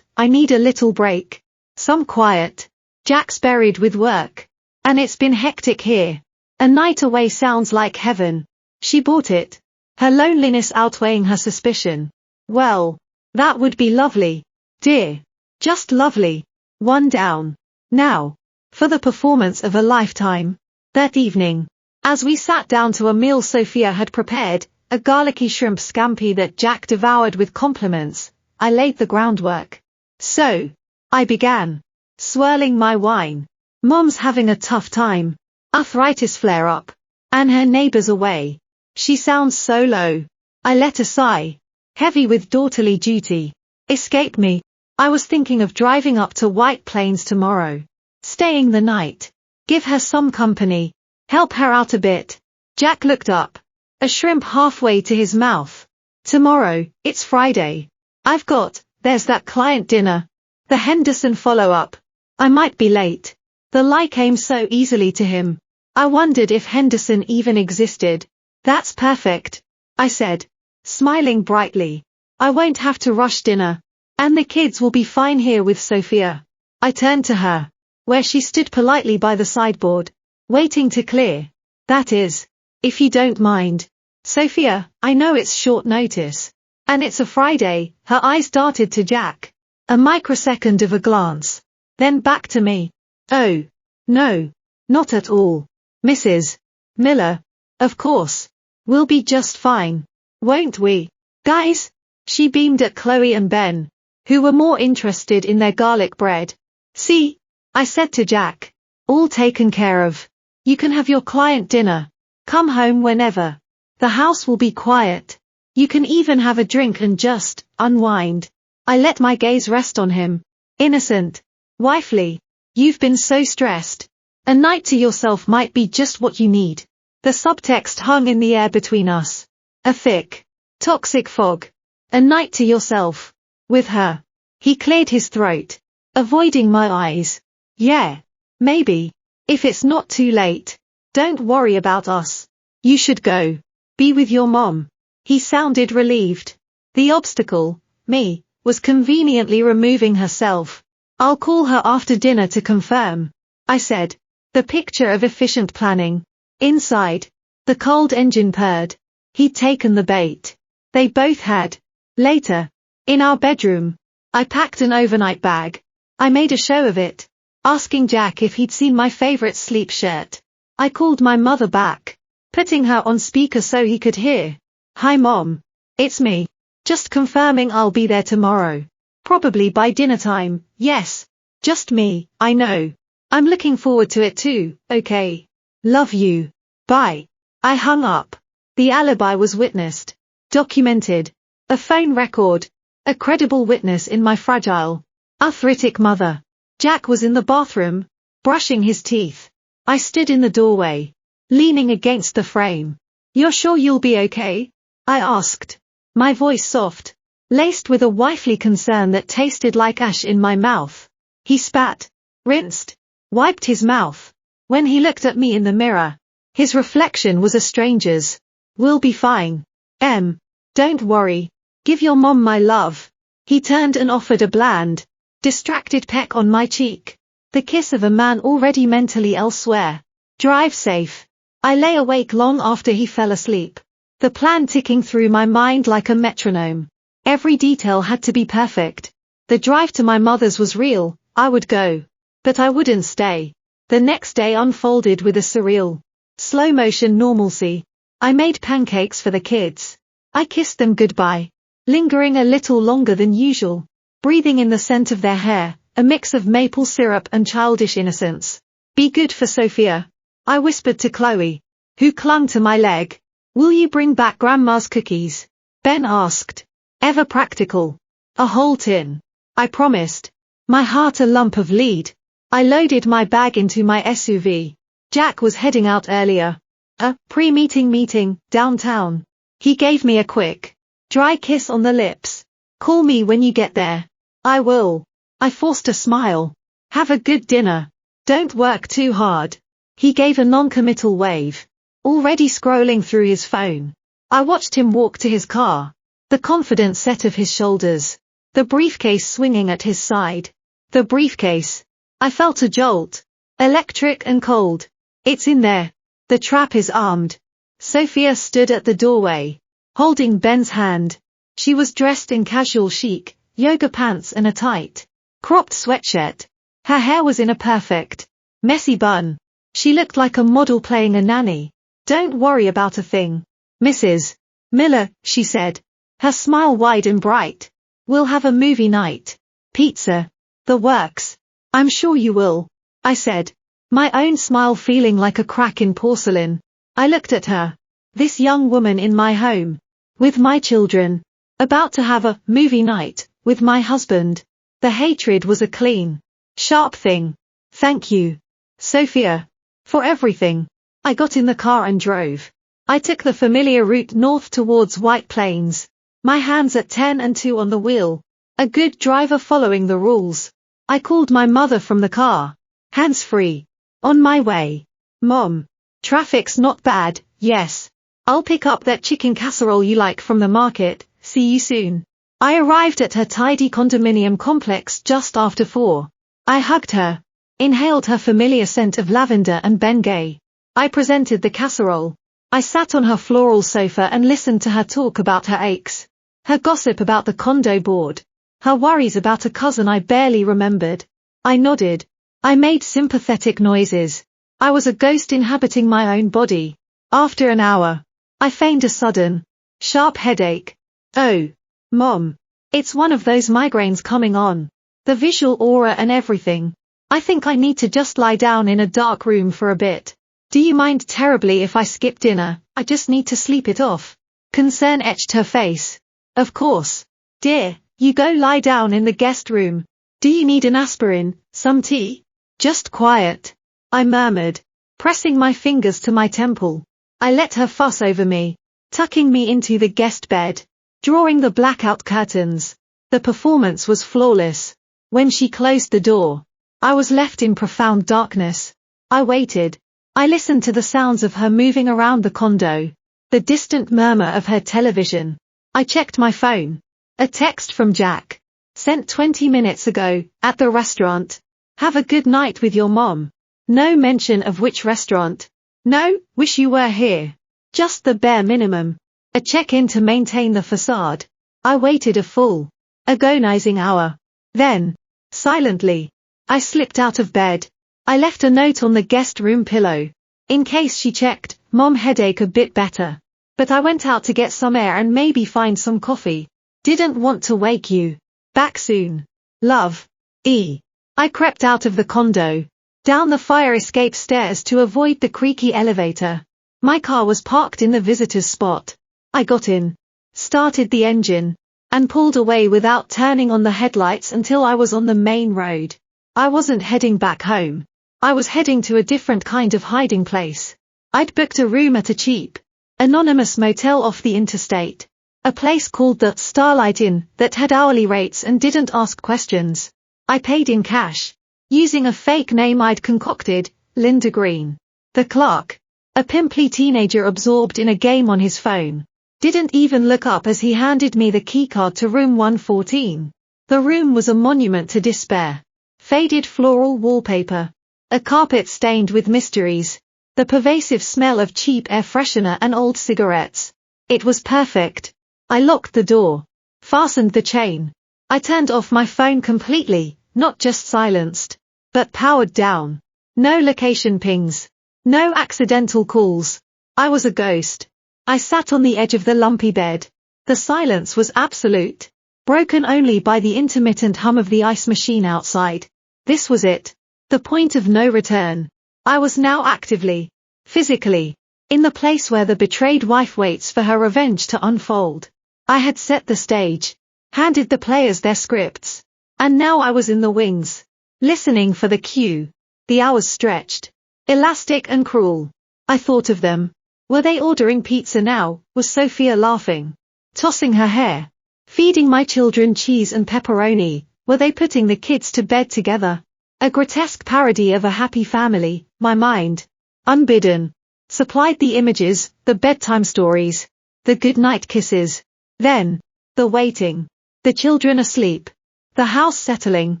need a little break. Some quiet. Jack's buried with work. And it's been hectic here. A night away sounds like heaven. She bought it. Her loneliness outweighing her suspicion. Well, that would be lovely, dear. Just lovely. One down. Now, for the performance of a lifetime. That evening, as we sat down to a meal Sophia had prepared, a garlicky shrimp scampi that Jack devoured with compliments, I laid the groundwork. So, I began, swirling my wine. Mom's having a tough time. Arthritis flare-up. And her neighbors away. She sounds so low. I let a sigh, heavy with daughterly duty, escape me. I was thinking of driving up to White Plains tomorrow. Staying the night. Give her some company. Help her out a bit. Jack looked up. A shrimp halfway to his mouth. Tomorrow, it's Friday. There's that client dinner. The Henderson follow-up. I might be late. The lie came so easily to him. I wondered if Henderson even existed. That's perfect, I said, smiling brightly. I won't have to rush dinner. And the kids will be fine here with Sophia. I turned to her, where she stood politely by the sideboard, waiting to clear. That is, if you don't mind. Sophia, I know it's short notice. And it's a Friday. Her eyes darted to Jack. A microsecond of a glance. Then back to me. Oh, no, not at all. Mrs. Miller, of course. We'll be just fine. Won't we? Guys? She beamed at Chloe and Ben, who were more interested in their garlic bread. See? I said to Jack. All taken care of. You can have your client dinner. Come home whenever. The house will be quiet. You can even have a drink and just unwind. I let my gaze rest on him. Innocent. Wifely. You've been so stressed. A night to yourself might be just what you need. The subtext hung in the air between us. A thick, toxic fog. A night to yourself. With her. He cleared his throat, avoiding my eyes. Yeah. Maybe. If it's not too late. Don't worry about us. You should go. Be with your mom. He sounded relieved. The obstacle, me, was conveniently removing herself. I'll call her after dinner to confirm, I said. The picture of efficient planning. Inside, the cold engine purred. He'd taken the bait. They both had. Later, in our bedroom, I packed an overnight bag. I made a show of it, asking Jack if he'd seen my favorite sleep shirt. I called my mother back, putting her on speaker so he could hear. Hi Mom. It's me. Just confirming I'll be there tomorrow. Probably by dinner time. Yes. Just me, I know. I'm looking forward to it too, okay. Love you. Bye. I hung up. The alibi was witnessed. Documented. A phone record. A credible witness in my fragile, arthritic mother. Jack was in the bathroom, brushing his teeth. I stood in the doorway, leaning against the frame. You're sure you'll be okay? I asked. My voice soft, laced with a wifely concern that tasted like ash in my mouth. He spat, rinsed, wiped his mouth. When he looked at me in the mirror, his reflection was a stranger's. We'll be fine. Don't worry. Give your mom my love. He turned and offered a bland, distracted peck on my cheek. The kiss of a man already mentally elsewhere. Drive safe. I lay awake long after he fell asleep. The plan ticking through my mind like a metronome. Every detail had to be perfect. The drive to my mother's was real, I would go. But I wouldn't stay. The next day unfolded with a surreal, slow-motion normalcy. I made pancakes for the kids. I kissed them goodbye, lingering a little longer than usual, breathing in the scent of their hair, a mix of maple syrup and childish innocence. Be good for Sophia, I whispered to Chloe, who clung to my leg. Will you bring back Grandma's cookies? Ben asked. Ever practical. A whole tin. I promised. My heart a lump of lead. I loaded my bag into my SUV. Jack was heading out earlier. A pre-meeting downtown. He gave me a quick, dry kiss on the lips. Call me when you get there. I will. I forced a smile. Have a good dinner. Don't work too hard. He gave a non-committal wave, already scrolling through his phone. I watched him walk to his car, the confident set of his shoulders, the briefcase swinging at his side. The briefcase. I felt a jolt, electric and cold. It's in there. The trap is armed. Sophia stood at the doorway, holding Ben's hand. She was dressed in casual chic, yoga pants and a tight, cropped sweatshirt. Her hair was in a perfect, messy bun. She looked like a model playing a nanny. Don't worry about a thing, Mrs. Miller, she said, her smile wide and bright. We'll have a movie night. Pizza. The works. I'm sure you will, I said, my own smile feeling like a crack in porcelain. I looked at her. This young woman in my home, with my children, about to have a movie night with my husband. The hatred was a clean, sharp thing. Thank you, Sophia, for everything. I got in the car and drove. I took the familiar route north towards White Plains, my hands at 10 and 2 on the wheel, a good driver following the rules. I called my mother from the car, hands-free. On my way. Mom. Traffic's not bad, yes. I'll pick up that chicken casserole you like from the market, see you soon. I arrived at her tidy condominium complex just after 4. I hugged her, inhaled her familiar scent of lavender and Bengay. I presented the casserole. I sat on her floral sofa and listened to her talk about her aches, her gossip about the condo board, her worries about a cousin I barely remembered. I nodded. I made sympathetic noises. I was a ghost inhabiting my own body. After an hour, I feigned a sudden, sharp headache. Oh, Mom. It's one of those migraines coming on. The visual aura and everything. I think I need to just lie down in a dark room for a bit. Do you mind terribly if I skip dinner? I just need to sleep it off. Concern etched her face. Of course. Dear, you go lie down in the guest room. Do you need an aspirin, some tea? Just quiet, I murmured, pressing my fingers to my temple. I let her fuss over me, tucking me into the guest bed, drawing the blackout curtains. The performance was flawless. When she closed the door, I was left in profound darkness. I waited. I listened to the sounds of her moving around the condo, the distant murmur of her television. I checked my phone. A text from Jack, sent 20 minutes ago, at the restaurant. Have a good night with your mom. No mention of which restaurant. No, wish you were here. Just the bare minimum. A check-in to maintain the facade. I waited a full, agonizing hour. Then, silently, I slipped out of bed. I left a note on the guest room pillow. In case she checked, Mom, headache a bit better. But I went out to get some air and maybe find some coffee. Didn't want to wake you. Back soon. Love. E. I crept out of the condo, down the fire escape stairs to avoid the creaky elevator. My car was parked in the visitor's spot. I got in, started the engine, and pulled away without turning on the headlights until I was on the main road. I wasn't heading back home. I was heading to a different kind of hiding place. I'd booked a room at a cheap, anonymous motel off the interstate. A place called the Starlight Inn that had hourly rates and didn't ask questions. I paid in cash, using a fake name I'd concocted, Linda Green. The clerk, a pimply teenager absorbed in a game on his phone, didn't even look up as he handed me the keycard to room 114. The room was a monument to despair. Faded floral wallpaper, a carpet stained with mysteries, the pervasive smell of cheap air freshener and old cigarettes. It was perfect. I locked the door, fastened the chain. I turned off my phone completely, not just silenced, but powered down. No location pings. No accidental calls. I was a ghost. I sat on the edge of the lumpy bed. The silence was absolute, broken only by the intermittent hum of the ice machine outside. This was it. The point of no return. I was now actively, physically, in the place where the betrayed wife waits for her revenge to unfold. I had set the stage, handed the players their scripts, and now I was in the wings, listening for the cue. The hours stretched, elastic and cruel. I thought of them. Were they ordering pizza now? Was Sophia laughing, tossing her hair, feeding my children cheese and pepperoni? Were they putting the kids to bed together? A grotesque parody of a happy family. My mind, unbidden, supplied the images, the bedtime stories, the goodnight kisses. Then, the waiting, the children asleep, the house settling,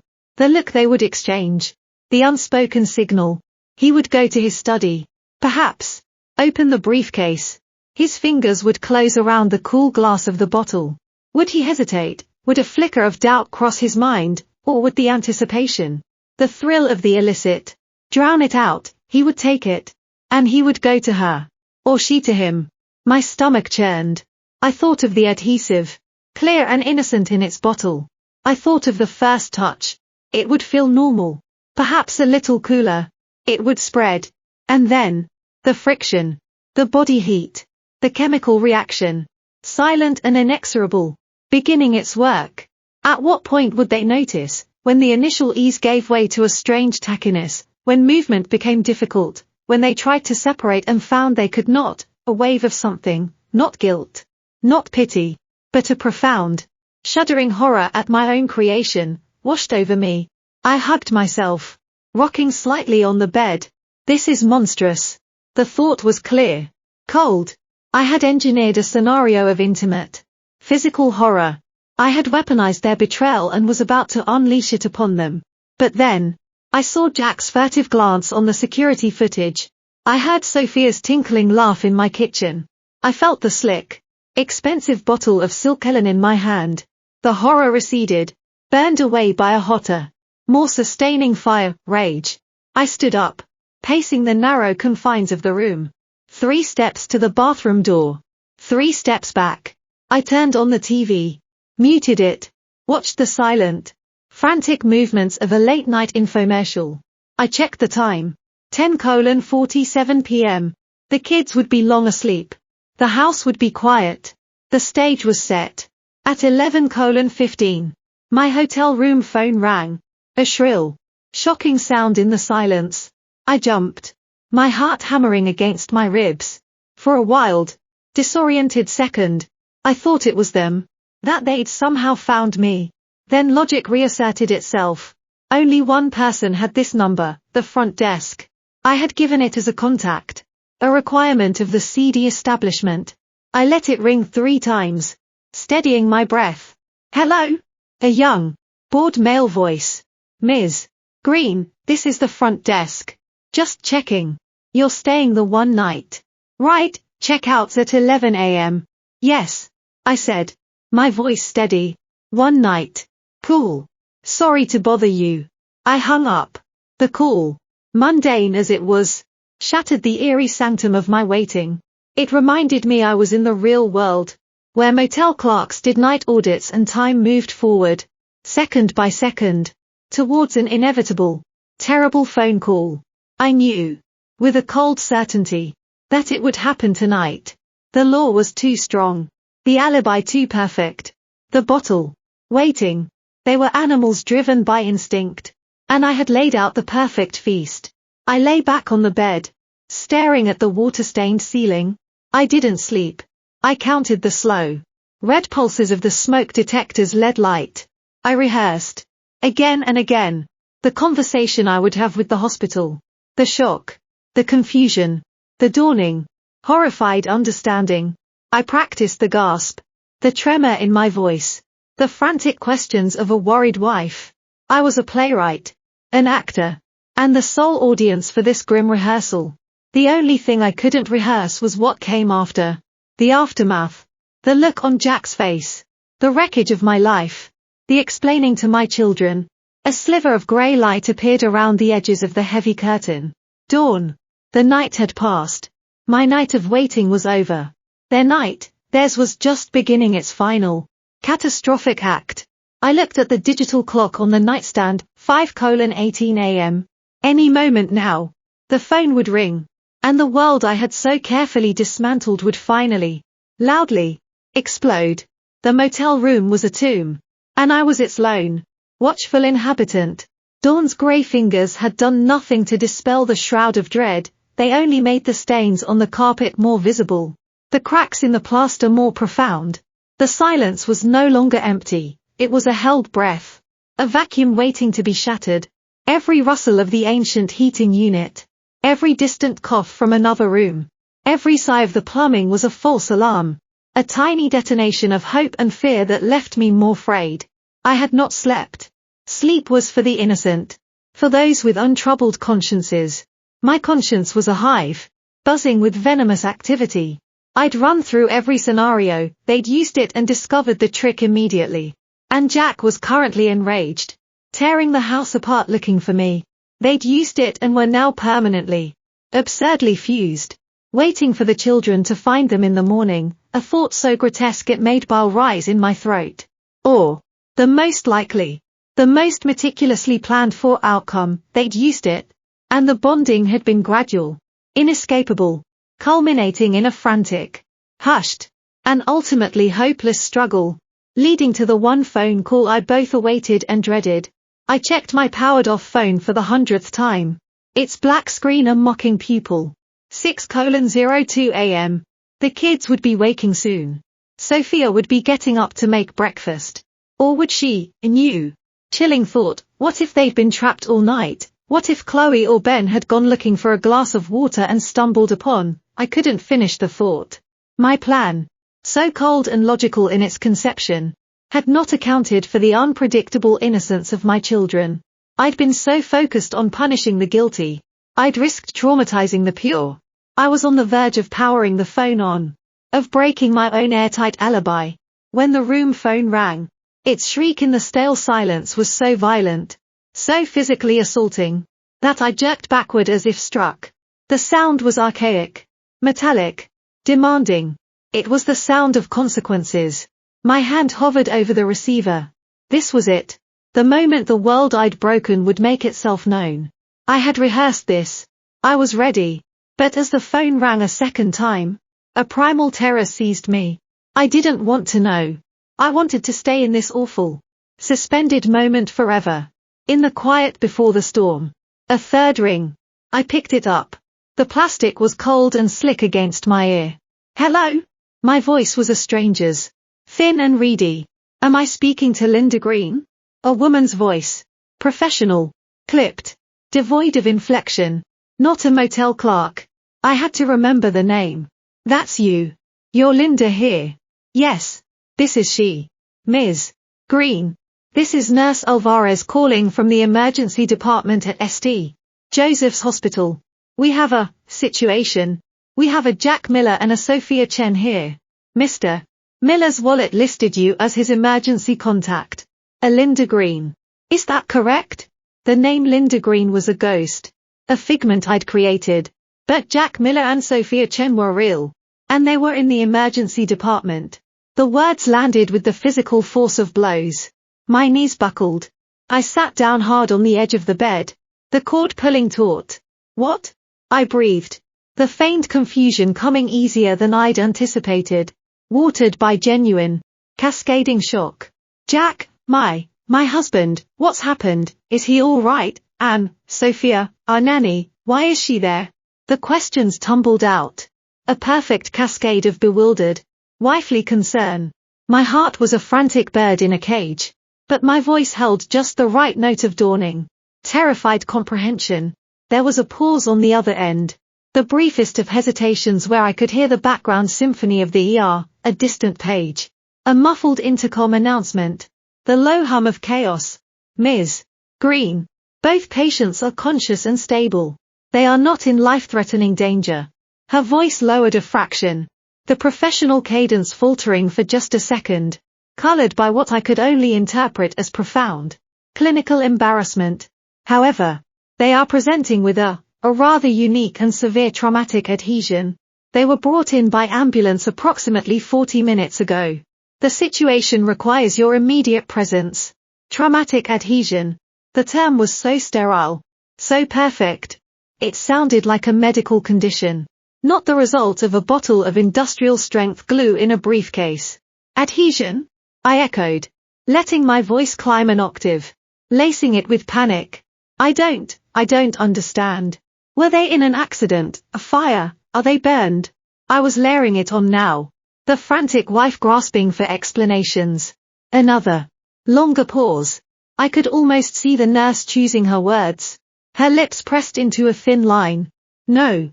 the look they would exchange, the unspoken signal. He would go to his study, perhaps, open the briefcase. His fingers would close around the cool glass of the bottle. Would he hesitate? Would a flicker of doubt cross his mind, or would the anticipation, the thrill of the illicit, drown it out? He would take it, and he would go to her, or she to him. My stomach churned. I thought of the adhesive, clear and innocent in its bottle. I thought of the first touch. It would feel normal, perhaps a little cooler. It would spread. And then, the friction, the body heat, the chemical reaction, silent and inexorable, beginning its work. At what point would they notice? When the initial ease gave way to a strange tackiness, when movement became difficult, when they tried to separate and found they could not, a wave of something, not guilt, not pity, but a profound, shuddering horror at my own creation, washed over me. I hugged myself, rocking slightly on the bed. This is monstrous. The thought was clear, cold. I had engineered a scenario of intimate, physical horror. I had weaponized their betrayal and was about to unleash it upon them. But then, I saw Jack's furtive glance on the security footage. I heard Sophia's tinkling laugh in my kitchen. I felt the slick, expensive bottle of silk Ellen in my hand. The horror receded, burned away by a hotter, more sustaining fire, rage. I stood up, pacing the narrow confines of the room. 3 steps to the bathroom door. 3 steps back. I turned on the TV, muted it, watched the silent, frantic movements of a late-night infomercial. I checked the time. 10:47 p.m. The kids would be long asleep. The house would be quiet. The stage was set. At 11:15, my hotel room phone rang. A shrill, shocking sound in the silence. I jumped, my heart hammering against my ribs. For a wild, disoriented second, I thought it was them, that they'd somehow found me. Then logic reasserted itself. Only one person had this number, the front desk. I had given it as a contact, a requirement of the seedy establishment. I let it ring 3 times, steadying my breath. Hello? A young, bored male voice. Ms. Green, this is the front desk. Just checking. You're staying the one night. Right, check-out's at 11 a.m. Yes, I said, my voice steady. One night. Cool. Sorry to bother you. I hung up. The call, mundane as it was, shattered the eerie sanctum of my waiting. It reminded me I was in the real world, where motel clerks did night audits and time moved forward, second by second, towards an inevitable, terrible phone call. I knew, with a cold certainty, that it would happen tonight. The law was too strong, the alibi too perfect, the bottle, waiting. They were animals driven by instinct, and I had laid out the perfect feast. I lay back on the bed, staring at the water-stained ceiling. I didn't sleep. I counted the slow, red pulses of the smoke detector's LED light. I rehearsed, again and again, the conversation I would have with the hospital. The shock, the confusion, the dawning, horrified understanding. I practiced the gasp, the tremor in my voice, the frantic questions of a worried wife. I was a playwright, an actor, and the sole audience for this grim rehearsal. The only thing I couldn't rehearse was what came after. The aftermath. The look on Jack's face. The wreckage of my life. The explaining to my children. A sliver of grey light appeared around the edges of the heavy curtain. Dawn. The night had passed. My night of waiting was over. Their night, theirs was just beginning its final, catastrophic act. I looked at the digital clock on the nightstand, 5:18 a.m. Any moment now, the phone would ring, and the world I had so carefully dismantled would finally, loudly, explode. The motel room was a tomb, and I was its lone, watchful inhabitant. Dawn's grey fingers had done nothing to dispel the shroud of dread, they only made the stains on the carpet more visible, the cracks in the plaster more profound. The silence was no longer empty, it was a held breath, a vacuum waiting to be shattered. Every rustle of the ancient heating unit, every distant cough from another room, every sigh of the plumbing was a false alarm, a tiny detonation of hope and fear that left me more frayed. I had not slept. Sleep was for the innocent, for those with untroubled consciences. My conscience was a hive, buzzing with venomous activity. I'd run through every scenario, they'd used it and discovered the trick immediately. And Jack was currently enraged, tearing the house apart looking for me. They'd used it and were now permanently, absurdly fused, waiting for the children to find them in the morning, a thought so grotesque it made bile rise in my throat. Or, the most likely, the most meticulously planned for outcome, they'd used it, and the bonding had been gradual, inescapable, culminating in a frantic, hushed, and ultimately hopeless struggle, leading to the one phone call I both awaited and dreaded. I checked my powered-off phone for the 100th time. Its black screen a mocking pupil. 6:02 a.m. The kids would be waking soon. Sophia would be getting up to make breakfast. Or would she? A new, chilling thought. What if they'd been trapped all night? What if Chloe or Ben had gone looking for a glass of water and stumbled upon? I couldn't finish the thought. My plan, so cold and logical in its conception, had not accounted for the unpredictable innocence of my children. I'd been so focused on punishing the guilty, I'd risked traumatizing the pure. I was on the verge of powering the phone on, of breaking my own airtight alibi, when the room phone rang. Its shriek in the stale silence was so violent, so physically assaulting, that I jerked backward as if struck. The sound was archaic, metallic, demanding. It was the sound of consequences. My hand hovered over the receiver. This was it. The moment the world I'd broken would make itself known. I had rehearsed this. I was ready. But as the phone rang a second time, a primal terror seized me. I didn't want to know. I wanted to stay in this awful, suspended moment forever. In the quiet before the storm. A third ring. I picked it up. The plastic was cold and slick against my ear. Hello? My voice was a stranger's. Thin and reedy. Am I speaking to Linda Green? A woman's voice. Professional. Clipped. Devoid of inflection. Not a motel clerk. I had to remember the name. That's you. You're Linda here. Yes. This is she. Ms. Green. This is Nurse Alvarez calling from the emergency department at St. Joseph's Hospital. We have a situation. We have a Jack Miller and a Sophia Chen here. Mr. Miller's wallet listed you as his emergency contact. A Linda Green. Is that correct? The name Linda Green was a ghost. A figment I'd created. But Jack Miller and Sophia Chen were real. And they were in the emergency department. The words landed with the physical force of blows. My knees buckled. I sat down hard on the edge of the bed. The cord pulling taut. What? I breathed. The feigned confusion coming easier than I'd anticipated. Watered by genuine, cascading shock. Jack, my husband, what's happened? Is he all right? Anne, Sophia, our nanny, why is she there? The questions tumbled out. A perfect cascade of bewildered, wifely concern. My heart was a frantic bird in a cage. But my voice held just the right note of dawning. Terrified comprehension. There was a pause on the other end. The briefest of hesitations where I could hear the background symphony of the ER, a distant page. A muffled intercom announcement. The low hum of chaos. Ms. Green. Both patients are conscious and stable. They are not in life-threatening danger. Her voice lowered a fraction. The professional cadence faltering for just a second. Colored by what I could only interpret as profound, clinical embarrassment. However, they are presenting with a rather unique and severe traumatic adhesion. They were brought in by ambulance approximately 40 minutes ago. The situation requires your immediate presence. Traumatic adhesion. The term was so sterile, so perfect. It sounded like a medical condition, not the result of a bottle of industrial-strength glue in a briefcase. Adhesion? I echoed, letting my voice climb an octave, lacing it with panic. I don't understand. Were they in an accident, a fire, are they burned? I was layering it on now. The frantic wife grasping for explanations. Another, longer pause. I could almost see the nurse choosing her words. Her lips pressed into a thin line. No.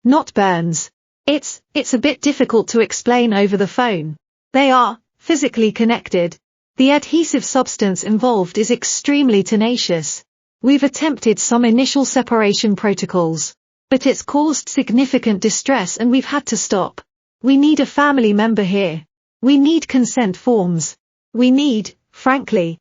Not burns. It's a bit difficult to explain over the phone. They are physically connected. The adhesive substance involved is extremely tenacious. We've attempted some initial separation protocols, but it's caused significant distress and we've had to stop. We need a family member here. We need consent forms. We need, frankly,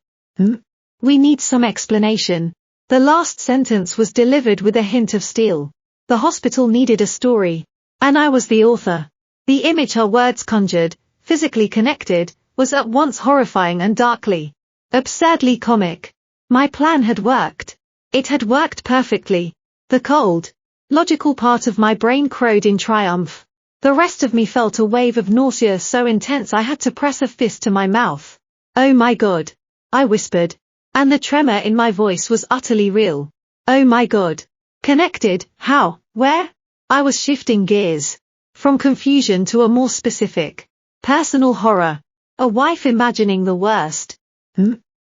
we need some explanation. The last sentence was delivered with a hint of steel. The hospital needed a story, and I was the author. The image her words conjured, physically connected, was at once horrifying and darkly, absurdly comic. My plan had worked. It had worked perfectly. The cold, logical part of my brain crowed in triumph. The rest of me felt a wave of nausea so intense I had to press a fist to my mouth. Oh my God, I whispered, and the tremor in my voice was utterly real. Oh my God. Connected, how, where? I was shifting gears. From confusion to a more specific, personal horror. A wife imagining the worst.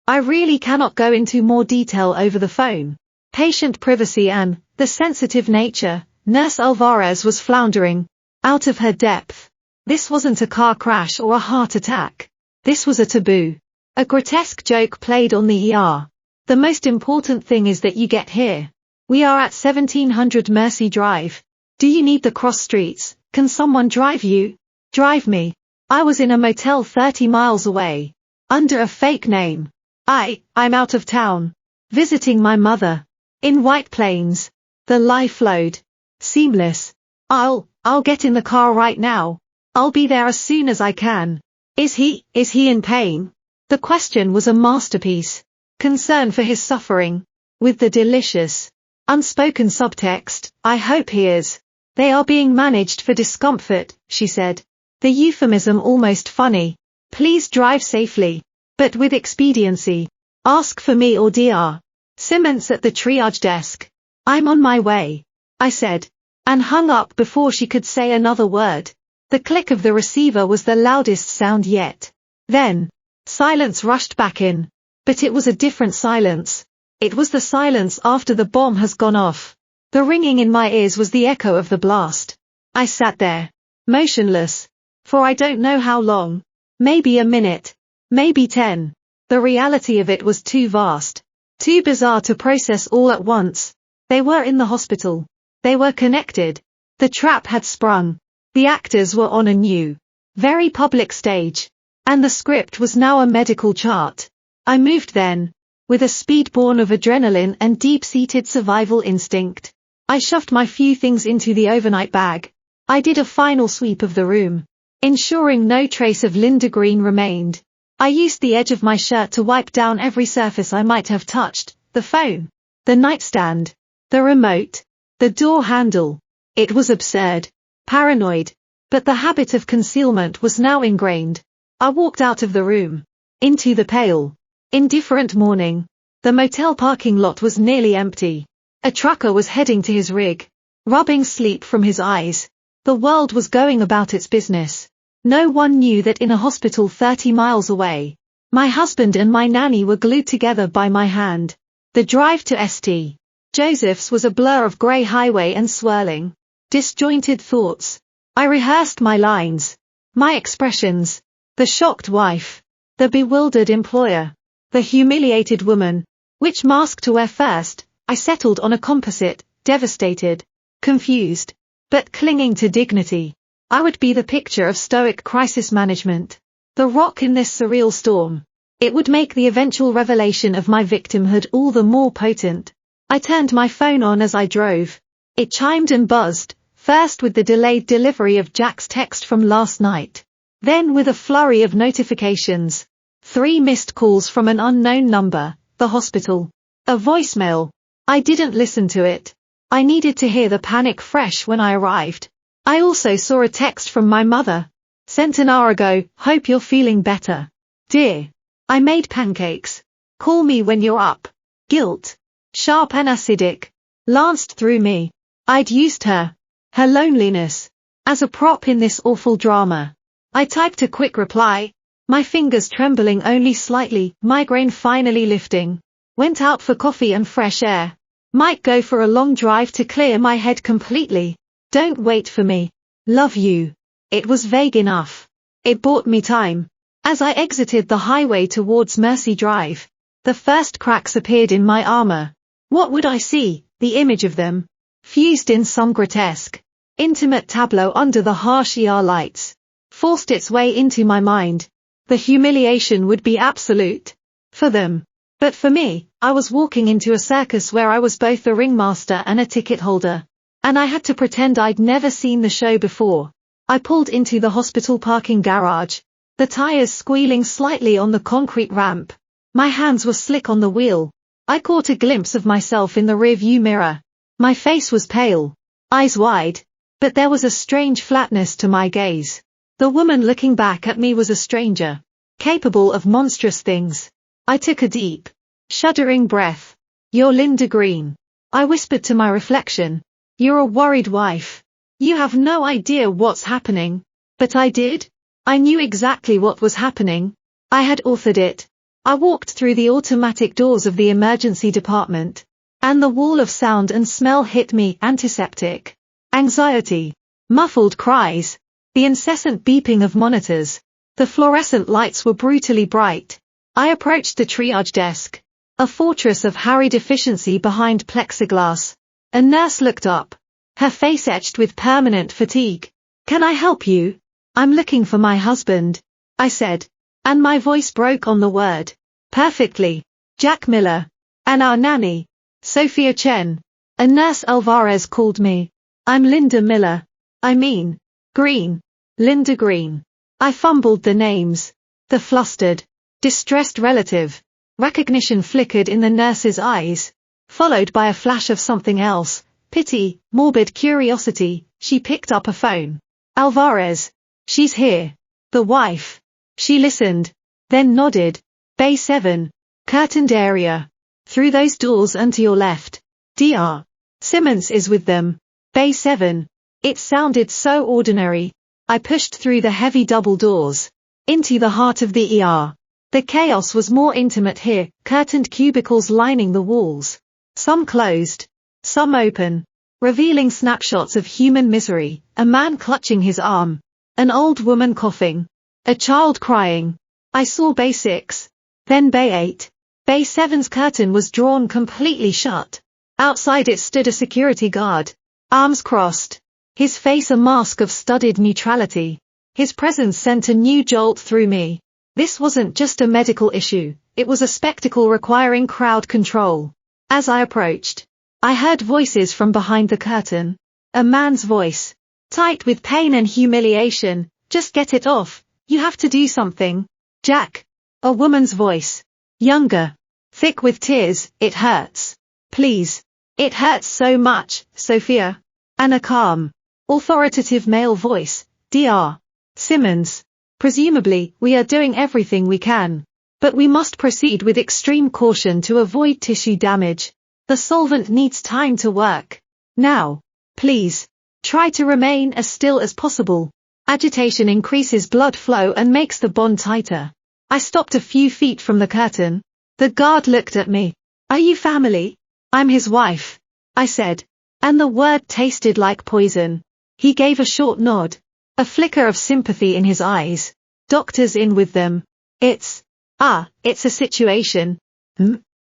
I really cannot go into more detail over the phone. Patient privacy and the sensitive nature. Nurse Alvarez was floundering, out of her depth. This wasn't a car crash or a heart attack. This was a taboo. A grotesque joke played on the ER. The most important thing is that you get here. We are at 1700 Mercy Drive. Do you need the cross streets? Can someone drive you? Drive me. I was in a motel 30 miles away. Under a fake name. I'm out of town. Visiting my mother. In White Plains. The lie flowed. Seamless. I'll get in the car right now. I'll be there as soon as I can. Is he in pain? The question was a masterpiece. Concern for his suffering. With the delicious, Unspoken subtext, I hope he is. They are being managed for discomfort, she said. The euphemism almost funny. Please drive safely. But with expediency. Ask for me or Dr. Simmons at the triage desk. I'm on my way, I said, and hung up before she could say another word. The click of the receiver was the loudest sound yet. Then, silence rushed back in. But it was a different silence. It was the silence after the bomb has gone off. The ringing in my ears was the echo of the blast. I sat there, motionless, for I don't know how long. Maybe a minute, maybe 10. The reality of it was too vast, too bizarre to process all at once. They were in the hospital. They were connected. The trap had sprung. The actors were on a new, very public stage. And the script was now a medical chart. I moved then, with a speed born of adrenaline and deep-seated survival instinct. I shoved my few things into the overnight bag. I did a final sweep of the room, ensuring no trace of Linda Green remained. I used the edge of my shirt to wipe down every surface I might have touched, the phone, the nightstand, the remote, the door handle. It was absurd, paranoid, but the habit of concealment was now ingrained. I walked out of the room, into the pale, indifferent morning. The motel parking lot was nearly empty. A trucker was heading to his rig, rubbing sleep from his eyes. The world was going about its business. No one knew that in a hospital 30 miles away, my husband and my nanny were glued together by my hand. The drive to St. Joseph's was a blur of grey highway and swirling, disjointed thoughts. I rehearsed my lines, my expressions, the shocked wife, the bewildered employer, the humiliated woman. Which mask to wear first? I settled on a composite, devastated, confused, but clinging to dignity. I would be the picture of stoic crisis management, the rock in this surreal storm. It would make the eventual revelation of my victimhood all the more potent. I turned my phone on as I drove. It chimed and buzzed, first with the delayed delivery of Jack's text from last night, then with a flurry of notifications. 3 missed calls from an unknown number, the hospital, a voicemail. I didn't listen to it. I needed to hear the panic fresh when I arrived. I also saw a text from my mother, sent an hour ago. Hope you're feeling better, dear. I made pancakes. Call me when you're up. Guilt, sharp and acidic, lanced through me. I'd used her loneliness, as a prop in this awful drama. I typed a quick reply, my fingers trembling only slightly, migraine finally lifting. Went out for coffee and fresh air. Might go for a long drive to clear my head completely. Don't wait for me. Love you. It was vague enough. It bought me time. As I exited the highway towards Mercy Drive, the first cracks appeared in my armor. What would I see? The image of them, fused in some grotesque, intimate tableau under the harsh ER lights, forced its way into my mind. The humiliation would be absolute. For them. But for me, I was walking into a circus where I was both the ringmaster and a ticket holder. And I had to pretend I'd never seen the show before. I pulled into the hospital parking garage, the tires squealing slightly on the concrete ramp. My hands were slick on the wheel. I caught a glimpse of myself in the rearview mirror. My face was pale, eyes wide, but there was a strange flatness to my gaze. The woman looking back at me was a stranger, capable of monstrous things. I took a deep, shuddering breath. You're Linda Green, I whispered to my reflection. You're a worried wife. You have no idea what's happening. But I did. I knew exactly what was happening. I had authored it. I walked through the automatic doors of the emergency department, and the wall of sound and smell hit me. Antiseptic, anxiety, muffled cries, the incessant beeping of monitors. The fluorescent lights were brutally bright. I approached the triage desk, a fortress of harried efficiency behind plexiglass. A nurse looked up, her face etched with permanent fatigue. Can I help you? I'm looking for my husband, I said, and my voice broke on the word. Perfectly. Jack Miller. And our nanny, Sophia Chen. A nurse Alvarez called me. I'm Linda Miller. I mean, Green. Linda Green. I fumbled the names. The flustered, distressed relative. Recognition flickered in the nurse's eyes. followed by a flash of something else, pity, morbid curiosity. She picked up a phone. Alvarez. She's here. The wife. She listened, then nodded. Bay 7. Curtained area. Through those doors and to your left. Dr. Simmons is with them. Bay 7. It sounded so ordinary. I pushed through the heavy double doors. Into the heart of the ER. The chaos was more intimate here, curtained cubicles lining the walls. Some closed. Some open. Revealing snapshots of human misery, a man clutching his arm. An old woman coughing. A child crying. I saw Bay 6. Then Bay 8. Bay 7's curtain was drawn completely shut. Outside it stood a security guard. Arms crossed. His face a mask of studied neutrality. His presence sent a new jolt through me. This wasn't just a medical issue, it was a spectacle requiring crowd control. As I approached, I heard voices from behind the curtain. A man's voice. Tight with pain and humiliation. Just get it off. You have to do something. Jack. A woman's voice. Younger. Thick with tears. It hurts. Please. It hurts so much, Sophia. And a calm, authoritative male voice. Dr. Simmons. Presumably, we are doing everything we can. But we must proceed with extreme caution to avoid tissue damage. The solvent needs time to work. Now. Please. Try to remain as still as possible. Agitation increases blood flow and makes the bond tighter. I stopped a few feet from the curtain. The guard looked at me. Are you family? I'm his wife, I said. And the word tasted like poison. He gave a short nod. A flicker of sympathy in his eyes. Doctors in with them. It's a situation.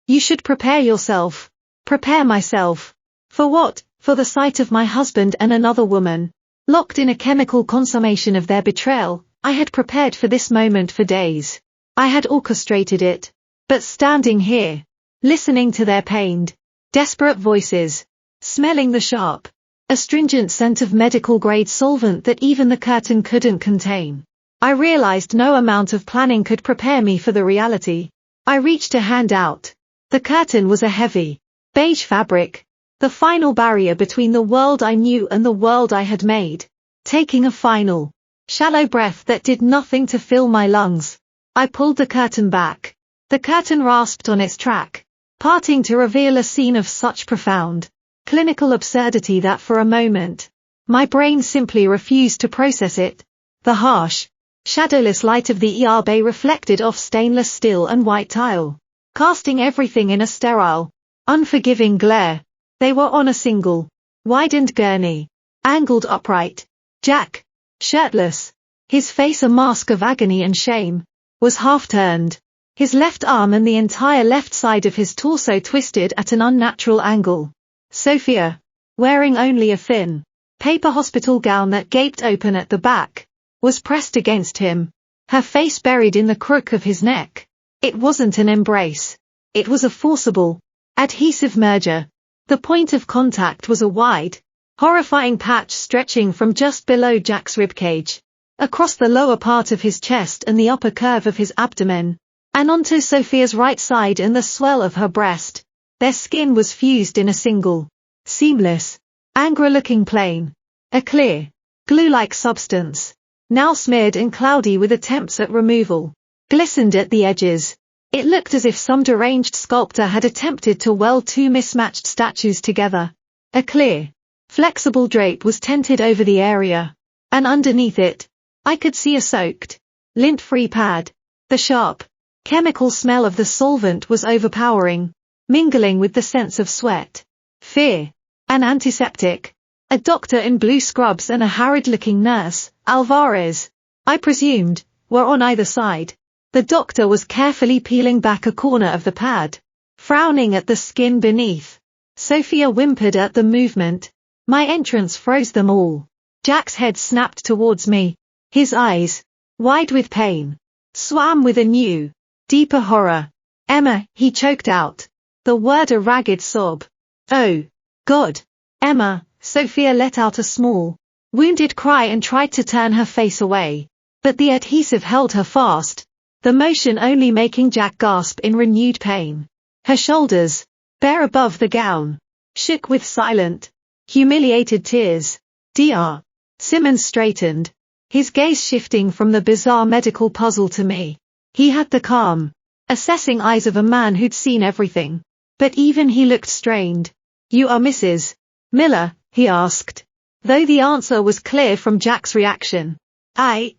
You should prepare yourself. Prepare myself. For what? For the sight of my husband and another woman. Locked in a chemical consummation of their betrayal, I had prepared for this moment for days. I had orchestrated it. But standing here, listening to their pained, desperate voices, smelling the sharp, astringent scent of medical-grade solvent that even the curtain couldn't contain, I realized no amount of planning could prepare me for the reality. I reached a hand out. The curtain was a heavy, beige fabric, the final barrier between the world I knew and the world I had made. Taking a final, shallow breath that did nothing to fill my lungs, I pulled the curtain back. The curtain rasped on its track, parting to reveal a scene of such profound, clinical absurdity that for a moment, my brain simply refused to process it. The harsh, shadowless light of the ER bay reflected off stainless steel and white tile, casting everything in a sterile, unforgiving glare. They were on a single, widened gurney, angled upright. Jack, shirtless, his face a mask of agony and shame, was half-turned, his left arm and the entire left side of his torso twisted at an unnatural angle. Sophia, wearing only a thin, paper hospital gown that gaped open at the back, was pressed against him, her face buried in the crook of his neck. It wasn't an embrace. It was a forcible, adhesive merger. The point of contact was a wide, horrifying patch stretching from just below Jack's ribcage, across the lower part of his chest and the upper curve of his abdomen, and onto Sophia's right side and the swell of her breast. Their skin was fused in a single, seamless, angry-looking plane. A clear, glue-like substance, now smeared and cloudy with attempts at removal, glistened at the edges. It looked as if some deranged sculptor had attempted to weld two mismatched statues together. A clear, flexible drape was tented over the area, and underneath it, I could see a soaked, lint-free pad. The sharp, chemical smell of the solvent was overpowering, mingling with the sense of sweat, fear, and antiseptic. A doctor in blue scrubs and a harried-looking nurse, Alvarez, I presumed, were on either side. The doctor was carefully peeling back a corner of the pad, frowning at the skin beneath. Sophia whimpered at the movement. My entrance froze them all. Jack's head snapped towards me. His eyes, wide with pain, swam with a new, deeper horror. Emma, he choked out. The word a ragged sob. Oh, God. Emma. Sophia let out a small, wounded cry and tried to turn her face away. But the adhesive held her fast, the motion only making Jack gasp in renewed pain. Her shoulders, bare above the gown, shook with silent, humiliated tears. Dr. Simmons straightened, his gaze shifting from the bizarre medical puzzle to me. He had the calm, assessing eyes of a man who'd seen everything. But even he looked strained. "You are Mrs. Miller?" he asked, though the answer was clear from Jack's reaction.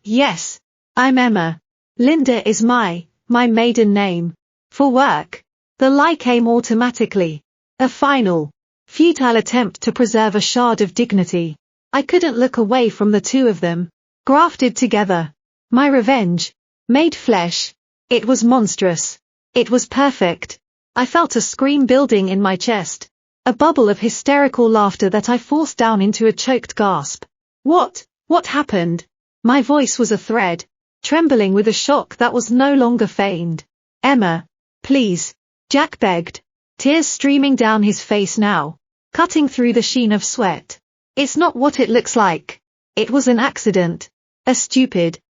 Yes. I'm Emma. Linda is my maiden name. For work. The lie came automatically. A final, futile attempt to preserve a shard of dignity. I couldn't look away from the two of them, grafted together. My revenge. Made flesh. It was monstrous. It was perfect. I felt a scream building in my chest. A bubble of hysterical laughter that I forced down into a choked gasp. What happened? My voice was a thread, trembling with a shock that was no longer feigned. "Emma, please," Jack begged, tears streaming down his face now, cutting through the sheen of sweat. "It's not what it looks like. It was an accident. A stupid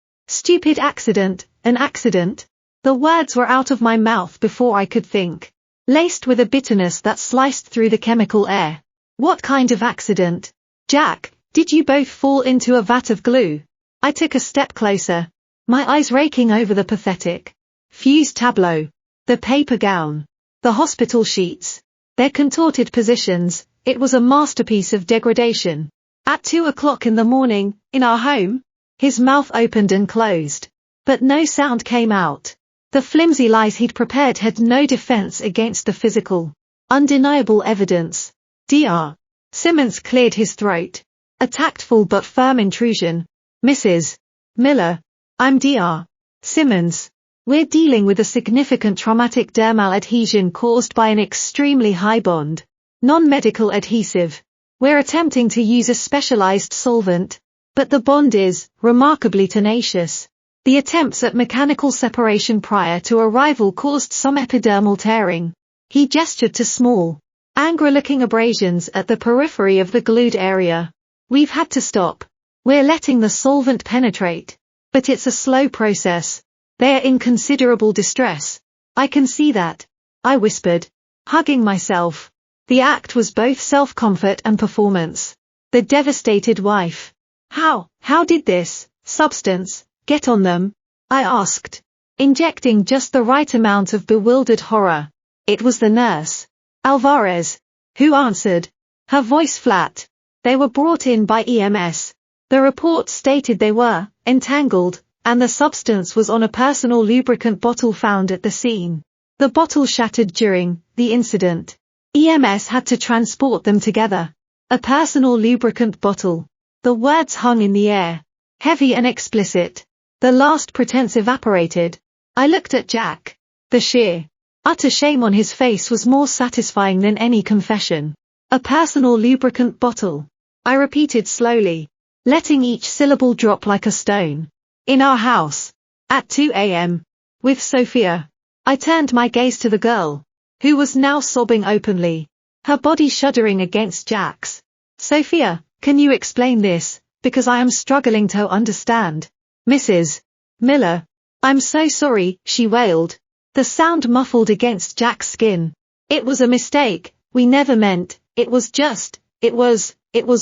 accident, an accident." The words were out of my mouth before I could think, laced with a bitterness that sliced through the chemical air. "What kind of accident? Jack, did you both fall into a vat of glue?" I took a step closer, my eyes raking over the pathetic, fused tableau, the paper gown, the hospital sheets, their contorted positions. It was a masterpiece of degradation. At 2 o'clock in the morning, in our home? His mouth opened and closed, but no sound came out. The flimsy lies he'd prepared had no defense against the physical, undeniable evidence. Dr. Simmons cleared his throat. A tactful but firm intrusion. "Mrs. Miller, I'm Dr. Simmons. We're dealing with a significant traumatic dermal adhesion caused by an extremely high bond, non-medical adhesive. We're attempting to use a specialized solvent, but the bond is remarkably tenacious. The attempts at mechanical separation prior to arrival caused some epidermal tearing." He gestured to small, angry-looking abrasions at the periphery of the glued area. "We've had to stop. We're letting the solvent penetrate. But it's a slow process. They're in considerable distress." "I can see that," I whispered, hugging myself. The act was both self-comfort and performance. The devastated wife. How did this substance get on them?" I asked, injecting just the right amount of bewildered horror. It was the nurse, Alvarez, who answered, her voice flat. "They were brought in by EMS. The report stated they were entangled, and the substance was on a personal lubricant bottle found at the scene. The bottle shattered during the incident. EMS had to transport them together. A personal lubricant bottle." The words hung in the air, heavy and explicit. The last pretense evaporated. I looked at Jack. The sheer, utter shame on his face was more satisfying than any confession. "A personal lubricant bottle," I repeated slowly, letting each syllable drop like a stone. "In our house. At 2 a.m. With Sophia." I turned my gaze to the girl, who was now sobbing openly, her body shuddering against Jack's. "Sophia, can you explain this, because I am struggling to understand." "Mrs. Miller, I'm so sorry," she wailed, the sound muffled against Jack's skin. "It was a mistake, we never meant, it was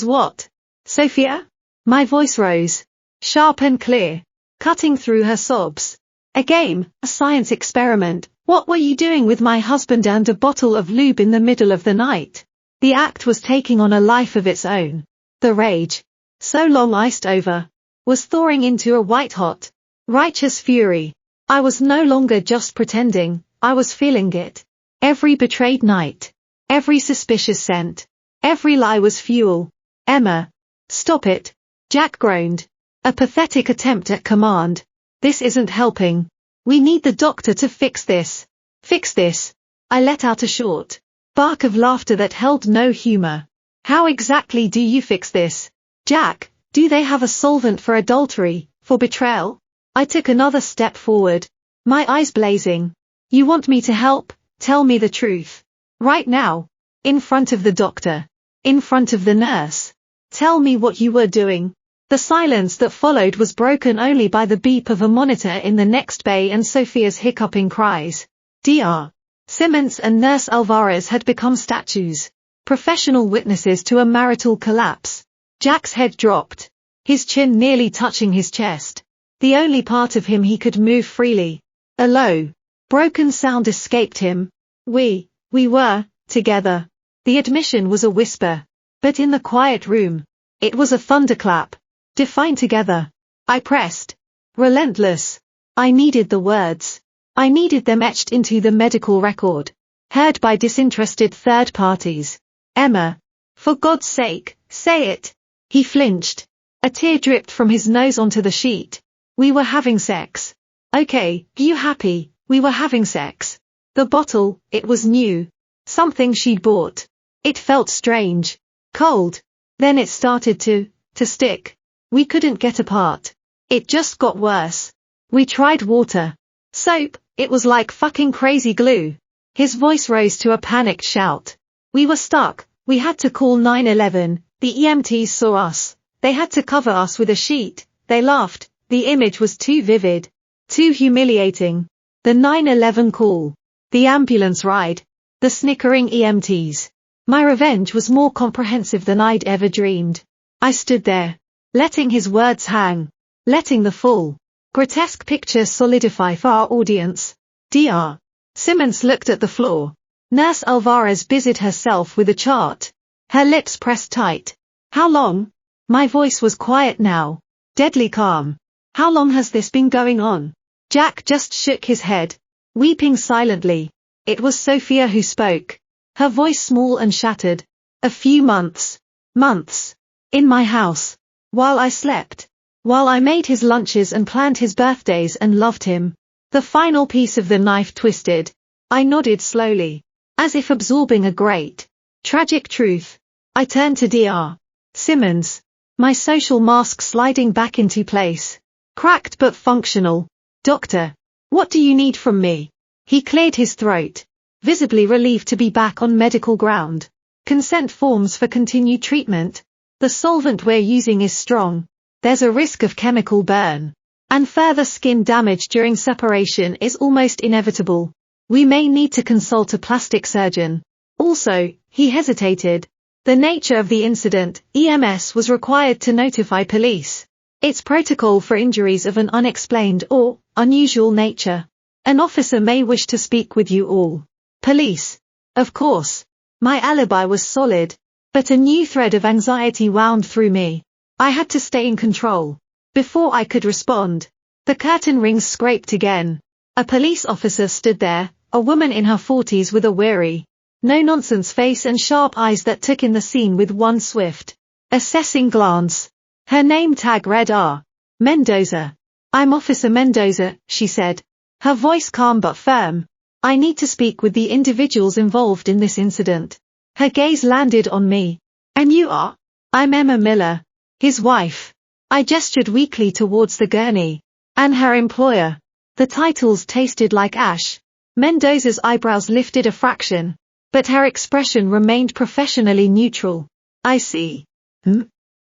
what?" "Sophia?" My voice rose, sharp and clear, cutting through her sobs. "A game, a science experiment. What were you doing with my husband and a bottle of lube in the middle of the night?" The act was taking on a life of its own. The rage, so long iced over, was thawing into a white-hot, righteous fury. I was no longer just pretending, I was feeling it. Every betrayed night, every suspicious scent, every lie was fuel. "Emma, stop it," Jack groaned. A pathetic attempt at command. "This isn't helping. We need the doctor to fix this." "Fix this?" I let out a short bark of laughter that held no humor. "How exactly do you fix this? Jack, do they have a solvent for adultery, for betrayal?" I took another step forward, my eyes blazing. "You want me to help? Tell me the truth. Right now. In front of the doctor. In front of the nurse. Tell me what you were doing." The silence that followed was broken only by the beep of a monitor in the next bay and Sophia's hiccuping cries. "Dr. Simmons and Nurse Alvarez had become statues, professional witnesses to a marital collapse. Jack's head dropped, his chin nearly touching his chest. The only part of him he could move freely. A low, broken sound escaped him. We were together. The admission was a whisper, but in the quiet room, it was a thunderclap. Define together. I pressed. Relentless. I needed the words. I needed them etched into the medical record, heard by disinterested third parties. Emma, for God's sake, say it. He flinched. A tear dripped from his nose onto the sheet. We were having sex. Okay, you happy? We were having sex. The bottle, it was new. Something she'd bought. It felt strange. Cold. Then it started to stick. We couldn't get apart. It just got worse. We tried water. Soap, it was like fucking crazy glue. His voice rose to a panicked shout. We were stuck. We had to call 911. The EMTs saw us. They had to cover us with a sheet. They laughed. The image was too vivid. Too humiliating. The 911 call. The ambulance ride. The snickering EMTs. My revenge was more comprehensive than I'd ever dreamed. I stood there, letting his words hang, letting the full, grotesque picture solidify for our audience. Dr. Simmons looked at the floor. Nurse Alvarez busied herself with a chart. Her lips pressed tight. How long? My voice was quiet now, deadly calm. How long has this been going on? Jack just shook his head, weeping silently. It was Sophia who spoke, her voice small and shattered. A few months. Months. In my house. While I slept. While I made his lunches and planned his birthdays and loved him. The final piece of the knife twisted. I nodded slowly, as if absorbing a great, tragic truth. I turned to Dr. Simmons, my social mask sliding back into place. Cracked but functional. Doctor, what do you need from me? He cleared his throat, visibly relieved to be back on medical ground. Consent forms for continued treatment. The solvent we're using is strong. There's a risk of chemical burn. And further skin damage during separation is almost inevitable. We may need to consult a plastic surgeon. Also, he hesitated. The nature of the incident, EMS was required to notify police. It's protocol for injuries of an unexplained or unusual nature. An officer may wish to speak with you all. Police. Of course. My alibi was solid, but a new thread of anxiety wound through me. I had to stay in control. Before I could respond, the curtain rings scraped again. A police officer stood there, a woman in her 40s with a weary, no-nonsense face and sharp eyes that took in the scene with one swift, assessing glance. Her name tag read R. Mendoza. I'm Officer Mendoza, she said, her voice calm but firm. I need to speak with the individuals involved in this incident. Her gaze landed on me. And you are? I'm Emma Miller, his wife. I gestured weakly towards the gurney. And her employer. The titles tasted like ash. Mendoza's eyebrows lifted a fraction, but her expression remained professionally neutral. I see.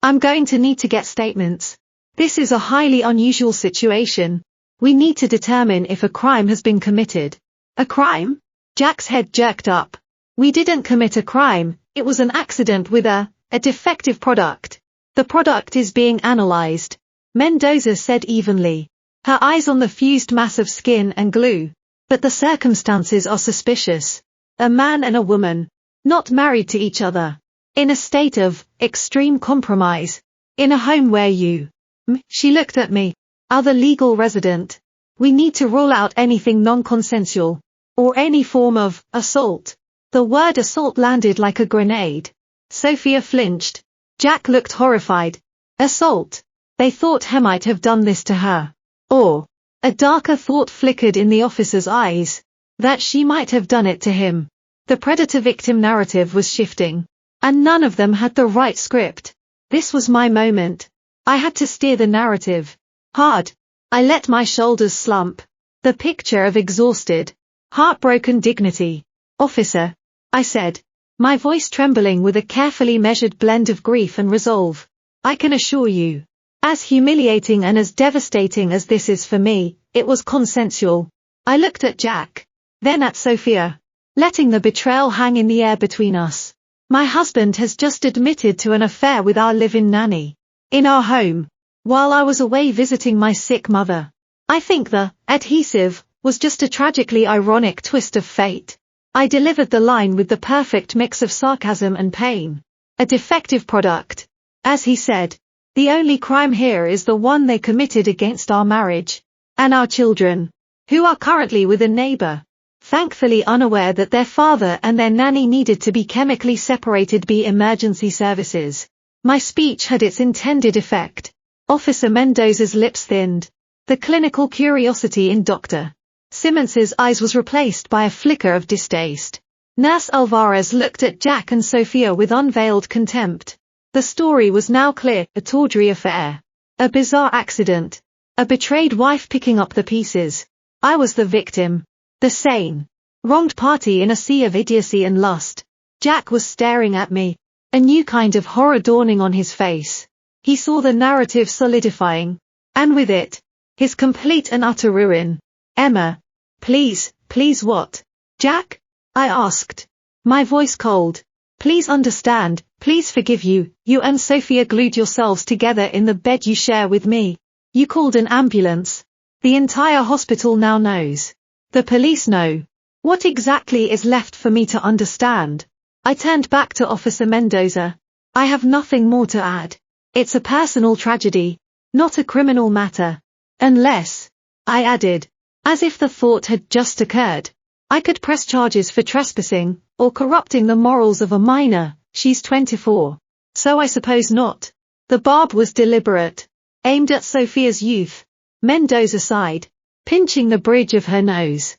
I'm going to need to get statements. This is a highly unusual situation. We need to determine if a crime has been committed. A crime? Jack's head jerked up. We didn't commit a crime, it was an accident with a defective product. The product is being analyzed, Mendoza said evenly, her eyes on the fused mass of skin and glue. But the circumstances are suspicious. A man and a woman, not married to each other, in a state of extreme compromise, in a home where you, she looked at me, are the legal resident. We need to rule out anything non-consensual, or any form of assault. The word assault landed like a grenade. Sophia flinched. Jack looked horrified. Assault. They thought he might have done this to her. Or, a darker thought flickered in the officer's eyes, that she might have done it to him. The predator-victim narrative was shifting, and none of them had the right script. This was my moment. I had to steer the narrative. Hard. I let my shoulders slump. The picture of exhausted, heartbroken dignity. Officer, I said, my voice trembling with a carefully measured blend of grief and resolve. I can assure you, as humiliating and as devastating as this is for me, it was consensual. I looked at Jack, then at Sophia. letting the betrayal hang in the air between us. My husband has just admitted to an affair with our live-in nanny in our home, while I was away visiting my sick mother. I think the adhesive was just a tragically ironic twist of fate. I delivered the line with the perfect mix of sarcasm and pain. A defective product. As he said, the only crime here is the one they committed against our marriage and our children, who are currently with a neighbor, thankfully unaware that their father and their nanny needed to be chemically separated by emergency services. My speech had its intended effect. Officer Mendoza's lips thinned. The clinical curiosity in Dr. Simmons's eyes was replaced by a flicker of distaste. Nurse Alvarez looked at Jack and Sophia with unveiled contempt. The story was now clear, a tawdry affair. A bizarre accident. A betrayed wife picking up the pieces. I was the victim. The sane, wronged party in a sea of idiocy and lust. Jack was staring at me, a new kind of horror dawning on his face. He saw the narrative solidifying, and with it, his complete and utter ruin. Emma. Please what? Jack? I asked, my voice cold. Please understand, please forgive you and Sophia glued yourselves together in the bed you share with me. You called an ambulance. The entire hospital now knows. The police know. What exactly is left for me to understand? I turned back to Officer Mendoza. I have nothing more to add. It's a personal tragedy, not a criminal matter. Unless, I added, as if the thought had just occurred, I could press charges for trespassing, or corrupting the morals of a minor. She's 24. So I suppose not. The barb was deliberate, aimed at Sophia's youth. Mendoza sighed, pinching the bridge of her nose.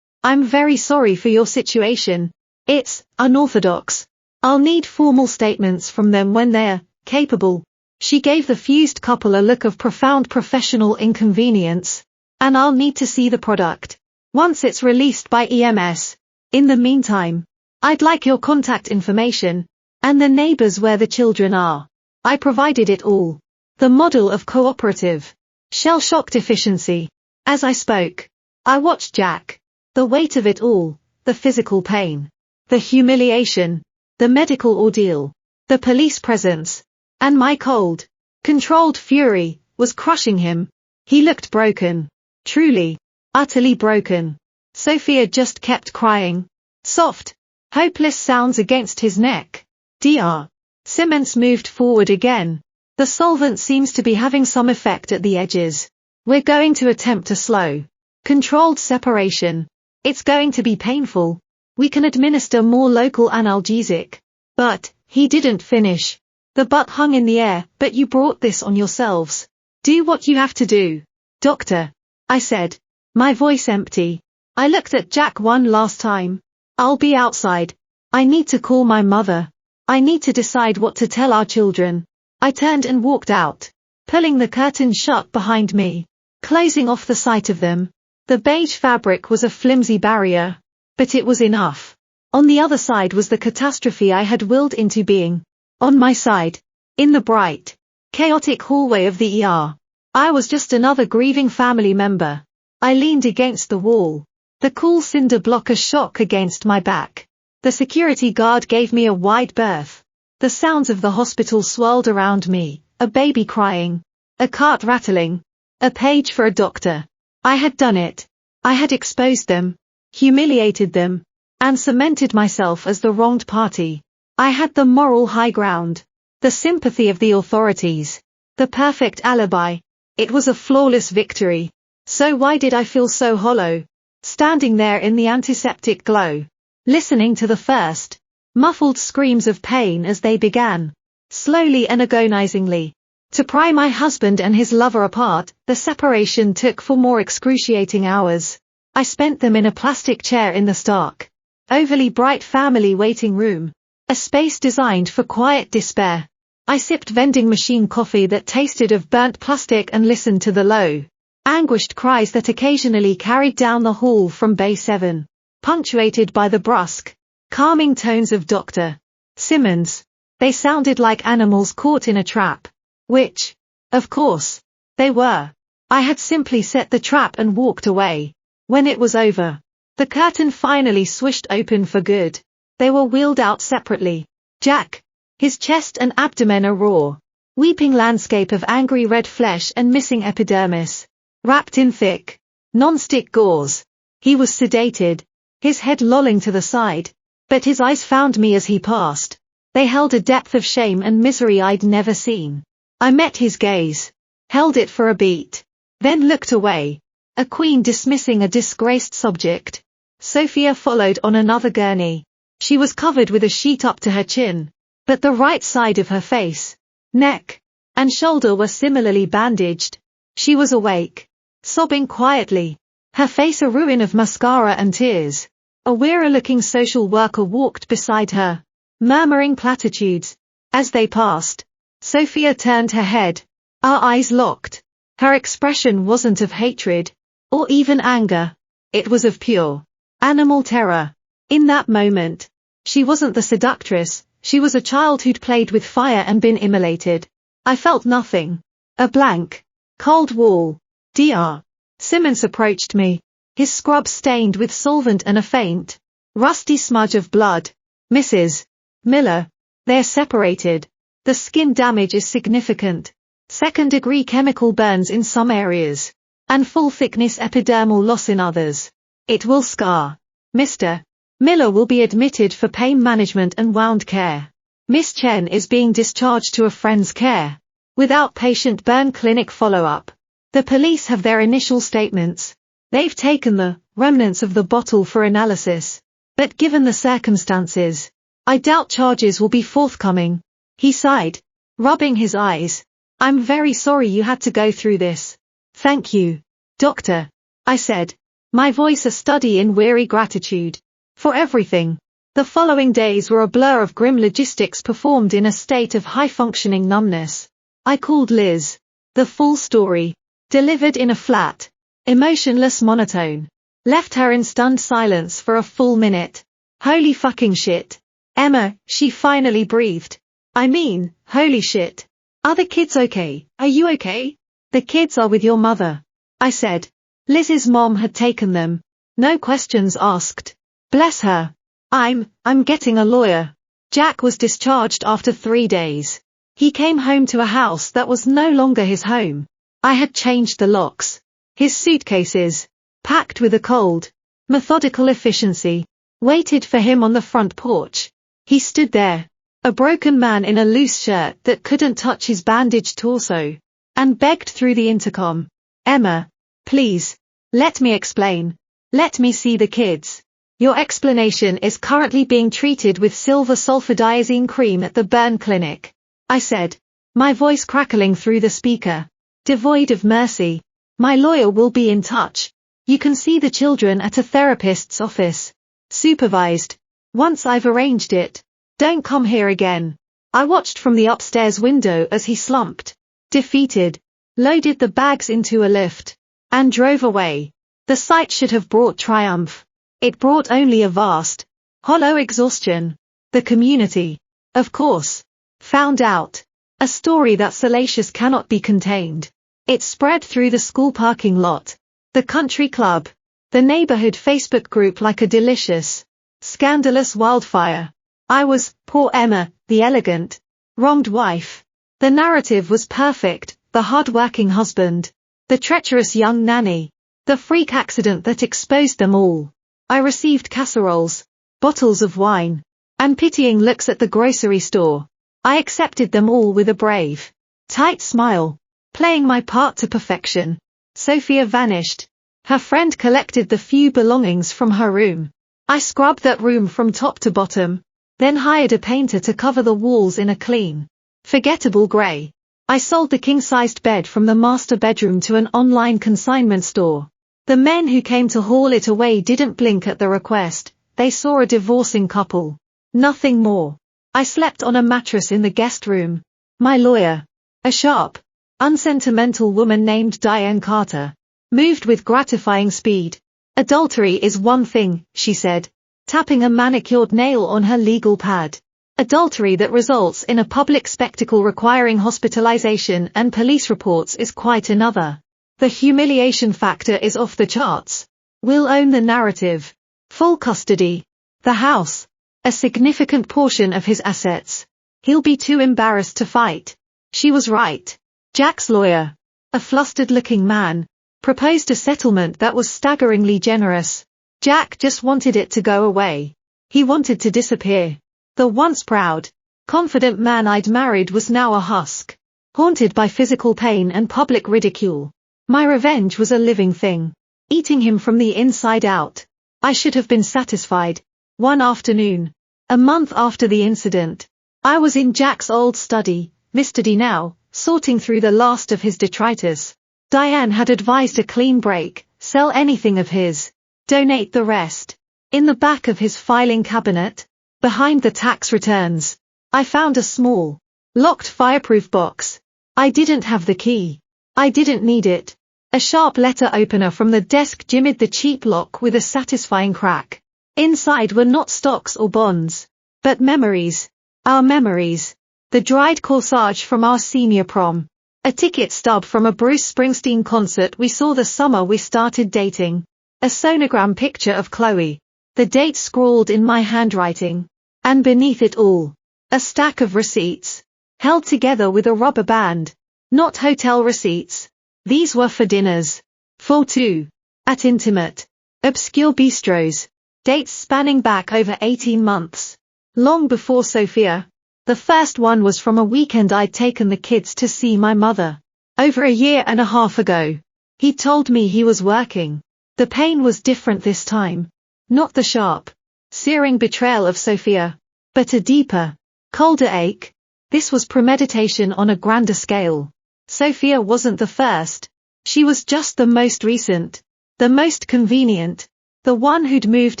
I'm very sorry for your situation. It's unorthodox. I'll need formal statements from them when they're capable. She gave the fused couple a look of profound professional inconvenience. And I'll need to see the product once it's released by EMS. In the meantime, I'd like your contact information and the neighbors where the children are. I provided it all. The model of cooperative shell-shocked efficiency. As I spoke, I watched Jack. The weight of it all, the physical pain, the humiliation, the medical ordeal, the police presence, and my cold, controlled fury, was crushing him. He looked broken. Truly, utterly broken. Sophia just kept crying. Soft, hopeless sounds against his neck. Dr. Simmons moved forward again. The solvent seems to be having some effect at the edges. We're going to attempt a slow, controlled separation. It's going to be painful. We can administer more local analgesic. But, he didn't finish. The butt hung in the air. But you brought this on yourselves. Do what you have to do. Doctor, I said, my voice empty. I looked at Jack one last time. I'll be outside. I need to call my mother. I need to decide what to tell our children. I turned and walked out, pulling the curtain shut behind me, closing off the sight of them. The beige fabric was a flimsy barrier, but it was enough. On the other side was the catastrophe I had willed into being. On my side, in the bright, chaotic hallway of the ER, I was just another grieving family member. I leaned against the wall, the cool cinder block a shock against my back. The security guard gave me a wide berth. The sounds of the hospital swirled around me, a baby crying, a cart rattling, a page for a doctor. I had done it. I had exposed them, humiliated them, and cemented myself as the wronged party. I had the moral high ground, the sympathy of the authorities, the perfect alibi. It was a flawless victory. So why did I feel so hollow, standing there in the antiseptic glow, listening to the first, muffled screams of pain as they began, slowly and agonizingly, to pry my husband and his lover apart? The separation took 4 more excruciating hours. I spent them in a plastic chair in the stark, overly bright family waiting room, a space designed for quiet despair. I sipped vending machine coffee that tasted of burnt plastic and listened to the low, anguished cries that occasionally carried down the hall from Bay 7, punctuated by the brusque, calming tones of Dr. Simmons. They sounded like animals caught in a trap. Which, of course, they were. I had simply set the trap and walked away. When it was over, The curtain finally swished open for good. They were wheeled out separately. Jack, his chest and abdomen a raw, weeping landscape of angry red flesh and missing epidermis, wrapped in thick, non-stick gauze. He was sedated, his head lolling to the side, but his eyes found me as he passed. They held a depth of shame and misery I'd never seen. I met his gaze, held it for a beat, then looked away, a queen dismissing a disgraced subject. Sophia followed on another gurney. She was covered with a sheet up to her chin, but the right side of her face, neck, and shoulder were similarly bandaged. She was awake, sobbing quietly, her face a ruin of mascara and tears. A weary-looking social worker walked beside her, murmuring platitudes. As they passed, Sophia turned her head, our eyes locked. Her expression wasn't of hatred, or even anger. It was of pure, animal terror. In that moment, she wasn't the seductress, she was a child who'd played with fire and been immolated. I felt nothing. A blank, cold wall. Dr. Simmons approached me, his scrub stained with solvent and a faint, rusty smudge of blood. Mrs. Miller, they're separated. The skin damage is significant. Second-degree chemical burns in some areas, and full-thickness epidermal loss in others. It will scar. Mr. Miller will be admitted for pain management and wound care. Miss Chen is being discharged to a friend's care, without patient burn clinic follow-up. The police have their initial statements. They've taken the remnants of the bottle for analysis, but given the circumstances, I doubt charges will be forthcoming. He sighed, rubbing his eyes. I'm very sorry you had to go through this. Thank you, doctor, I said, my voice a study in weary gratitude. For everything. The following days were a blur of grim logistics performed in a state of high-functioning numbness. I called Liz. The full story, delivered in a flat, emotionless monotone, left her in stunned silence for a full minute. Holy fucking shit. Emma, she finally breathed. I mean, holy shit. Are the kids okay? Are you okay? The kids are with your mother, I said. Liz's mom had taken them. No questions asked. Bless her. I'm getting a lawyer. Jack was discharged after 3 days. He came home to a house that was no longer his home. I had changed the locks. His suitcases, packed with a cold, methodical efficiency, waited for him on the front porch. He stood there, a broken man in a loose shirt that couldn't touch his bandaged torso, and begged through the intercom. Emma, please, let me explain. Let me see the kids. Your explanation is currently being treated with silver sulfadiazine cream at the burn clinic, I said, my voice crackling through the speaker, devoid of mercy. My lawyer will be in touch. You can see the children at a therapist's office. Supervised. Once I've arranged it. Don't come here again. I watched from the upstairs window as he slumped, defeated, loaded the bags into a lift, and drove away. The sight should have brought triumph. It brought only a vast, hollow exhaustion. The community, of course, found out. A story that salacious cannot be contained. It spread through the school parking lot, the country club, the neighborhood Facebook group like a delicious, scandalous wildfire. I was, poor Emma, the elegant, wronged wife. The narrative was perfect, the hard-working husband, the treacherous young nanny, the freak accident that exposed them all. I received casseroles, bottles of wine, and pitying looks at the grocery store. I accepted them all with a brave, tight smile, playing my part to perfection. Sophia vanished. Her friend collected the few belongings from her room. I scrubbed that room from top to bottom, then hired a painter to cover the walls in a clean, forgettable grey. I sold the king-sized bed from the master bedroom to an online consignment store. The men who came to haul it away didn't blink at the request. They saw a divorcing couple. Nothing more. I slept on a mattress in the guest room. My lawyer, a sharp, unsentimental woman named Diane Carter, moved with gratifying speed. Adultery is one thing, she said, tapping a manicured nail on her legal pad. Adultery that results in a public spectacle requiring hospitalization and police reports is quite another. The humiliation factor is off the charts. We'll own the narrative. Full custody. The house. A significant portion of his assets. He'll be too embarrassed to fight. She was right. Jack's lawyer, a flustered-looking man, proposed a settlement that was staggeringly generous. Jack just wanted it to go away. He wanted to disappear. The once proud, confident man I'd married was now a husk, haunted by physical pain and public ridicule. My revenge was a living thing, eating him from the inside out. I should have been satisfied. One afternoon, a month after the incident, I was in Jack's old study, Mr. D now, sorting through the last of his detritus. Diane had advised a clean break, sell anything of his, donate the rest. In the back of his filing cabinet, behind the tax returns, I found a small, locked fireproof box. I didn't have the key. I didn't need it. A sharp letter opener from the desk jimmied the cheap lock with a satisfying crack. Inside were not stocks or bonds, but memories. Our memories. The dried corsage from our senior prom. A ticket stub from a Bruce Springsteen concert we saw the summer we started dating. A sonogram picture of Chloe. The date scrawled in my handwriting. And beneath it all, a stack of receipts, held together with a rubber band. Not hotel receipts. These were for dinners. For two. At intimate, obscure bistros. Dates spanning back over 18 months. Long before Sophia. The first one was from a weekend I'd taken the kids to see my mother. Over a year and a half ago. He told me he was working. The pain was different this time. Not the sharp, searing betrayal of Sophia, but a deeper, colder ache. This was premeditation on a grander scale. Sophia wasn't the first. She was just the most recent, the most convenient, the one who'd moved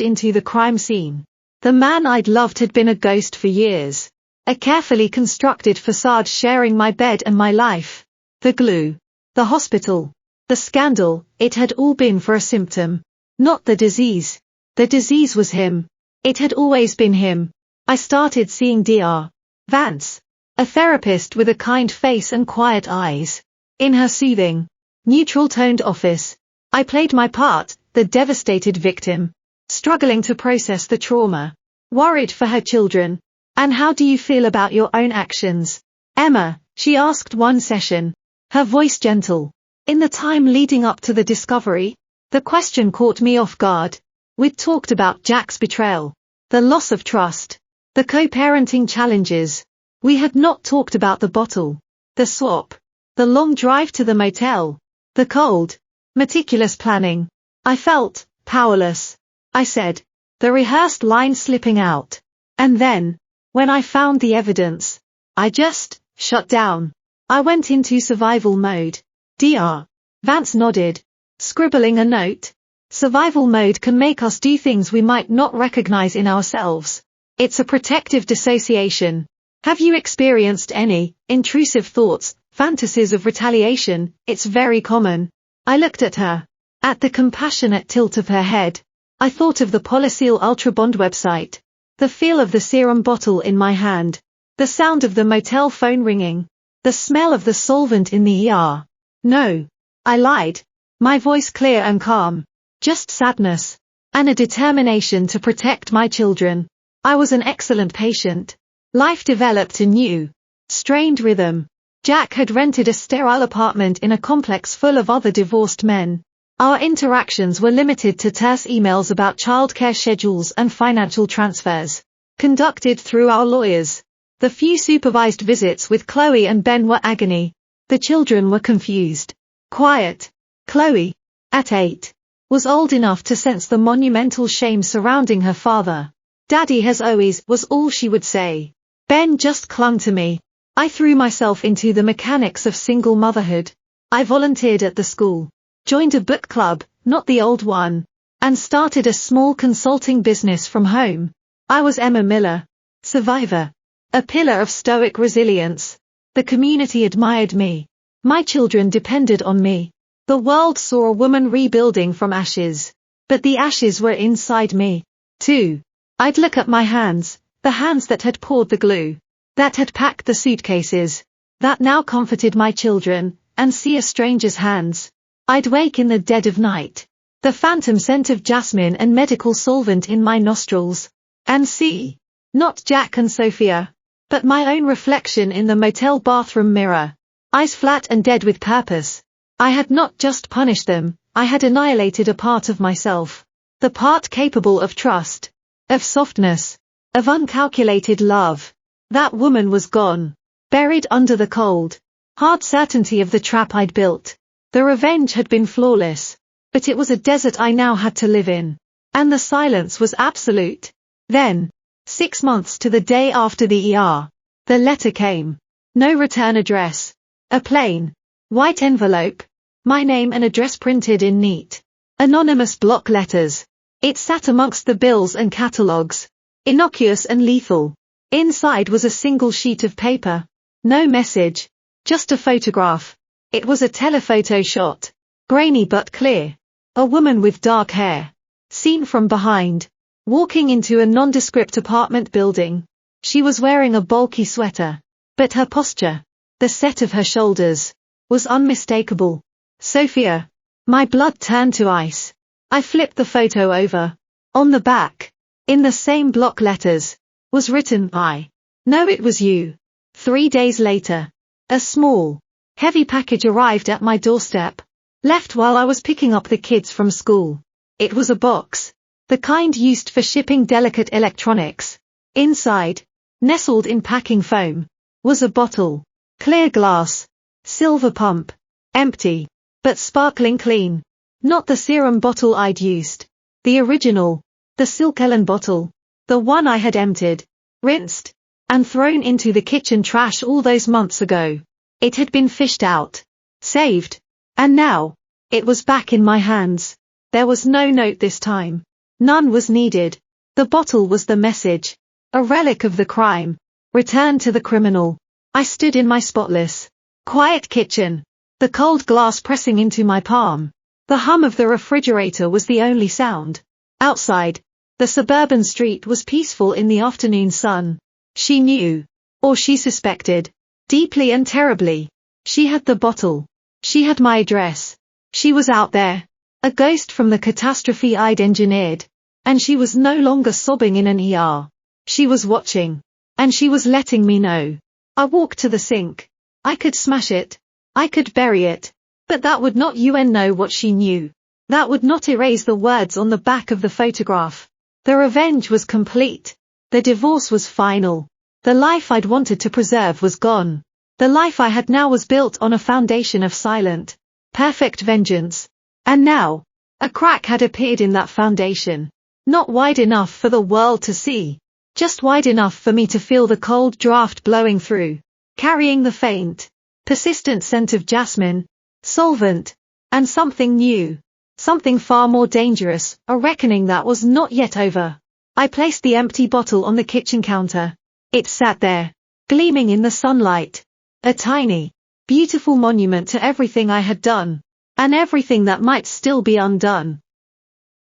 into the crime scene. The man I'd loved had been a ghost for years. A carefully constructed facade sharing my bed and my life. The glue, the hospital, the scandal, it had all been for a symptom, not the disease. The disease was him. It had always been him. I started seeing Dr. Vance, a therapist with a kind face and quiet eyes. In her soothing, neutral-toned office, I played my part, the devastated victim, struggling to process the trauma, worried for her children. And how do you feel about your own actions, Emma? She asked one session, her voice gentle. In the time leading up to the discovery, the question caught me off guard. We'd talked about Jack's betrayal, the loss of trust, the co-parenting challenges. We had not talked about the bottle, the swap, the long drive to the motel, the cold, meticulous planning. I felt powerless. I said, the rehearsed line slipping out. And then, when I found the evidence, I just shut down. I went into survival mode. Dr. Vance nodded, scribbling a note. Survival mode can make us do things we might not recognize in ourselves. It's a protective dissociation. Have you experienced any intrusive thoughts, fantasies of retaliation? It's very common. I looked at her. At the compassionate tilt of her head, I thought of the Polyseal Ultra Bond website. The feel of the serum bottle in my hand. The sound of the motel phone ringing. The smell of the solvent in the ER. No. I lied. My voice clear and calm. Just sadness. And a determination to protect my children. I was an excellent patient. Life developed a new, strained rhythm. Jack had rented a sterile apartment in a complex full of other divorced men. Our interactions were limited to terse emails about childcare schedules and financial transfers, conducted through our lawyers. The few supervised visits with Chloe and Ben were agony. The children were confused. Quiet. Chloe, at 8, was old enough to sense the monumental shame surrounding her father. Daddy has always, was all she would say. Ben just clung to me. I threw myself into the mechanics of single motherhood. I volunteered at the school, joined a book club, not the old one, and started a small consulting business from home. I was Emma Miller, survivor, a pillar of stoic resilience. The community admired me. My children depended on me. The world saw a woman rebuilding from ashes. But the ashes were inside me, too. I'd look at my hands, the hands that had poured the glue, that had packed the suitcases, that now comforted my children, and see a stranger's hands. I'd wake in the dead of night, the phantom scent of jasmine and medical solvent in my nostrils, and see, not Jack and Sophia, but my own reflection in the motel bathroom mirror, eyes flat and dead with purpose. I had not just punished them, I had annihilated a part of myself, the part capable of trust, of softness, of uncalculated love. That woman was gone, buried under the cold, hard certainty of the trap I'd built. The revenge had been flawless, but it was a desert I now had to live in, and the silence was absolute. Then, 6 months to the day after the the letter came. No return address. A plain, white envelope, my name and address printed in neat, anonymous block letters. It sat amongst the bills and catalogues, innocuous and lethal. Inside was a single sheet of paper. No message, just a photograph. It was a telephoto shot, grainy but clear. A woman with dark hair, seen from behind, walking into a nondescript apartment building. She was wearing a bulky sweater, but her posture, the set of her shoulders, was unmistakable. Sophia. My blood turned to ice. I flipped the photo over. On the back, in the same block letters, was written, I know it was you. 3 days later, a small, heavy package arrived at my doorstep, left while I was picking up the kids from school. It was a box, the kind used for shipping delicate electronics. Inside, nestled in packing foam, was a bottle, clear glass, silver pump, empty, but sparkling clean. Not the serum bottle I'd used. The original, the Silk Ellen bottle, the one I had emptied, rinsed, and thrown into the kitchen trash all those months ago. It had been fished out, saved, and now, it was back in my hands. There was no note this time. None was needed. The bottle was the message, a relic of the crime, returned to the criminal. I stood in my spotless, quiet kitchen, the cold glass pressing into my palm. The hum of the refrigerator was the only sound. Outside, the suburban street was peaceful in the afternoon sun. She knew, or she suspected, deeply and terribly. She had the bottle. She had my address. She was out there, a ghost from the catastrophe I'd engineered, and she was no longer sobbing in an ER. She was watching, and she was letting me know. I walked to the sink. I could smash it. I could bury it. But that would not know what she knew. That would not erase the words on the back of the photograph. The revenge was complete. The divorce was final. The life I'd wanted to preserve was gone. The life I had now was built on a foundation of silent, perfect vengeance. And now, a crack had appeared in that foundation. Not wide enough for the world to see. Just wide enough for me to feel the cold draft blowing through, carrying the faint, persistent scent of jasmine, solvent, and something new, something far more dangerous, a reckoning that was not yet over. I placed the empty bottle on the kitchen counter. It sat there, gleaming in the sunlight, a tiny, beautiful monument to everything I had done, and everything that might still be undone.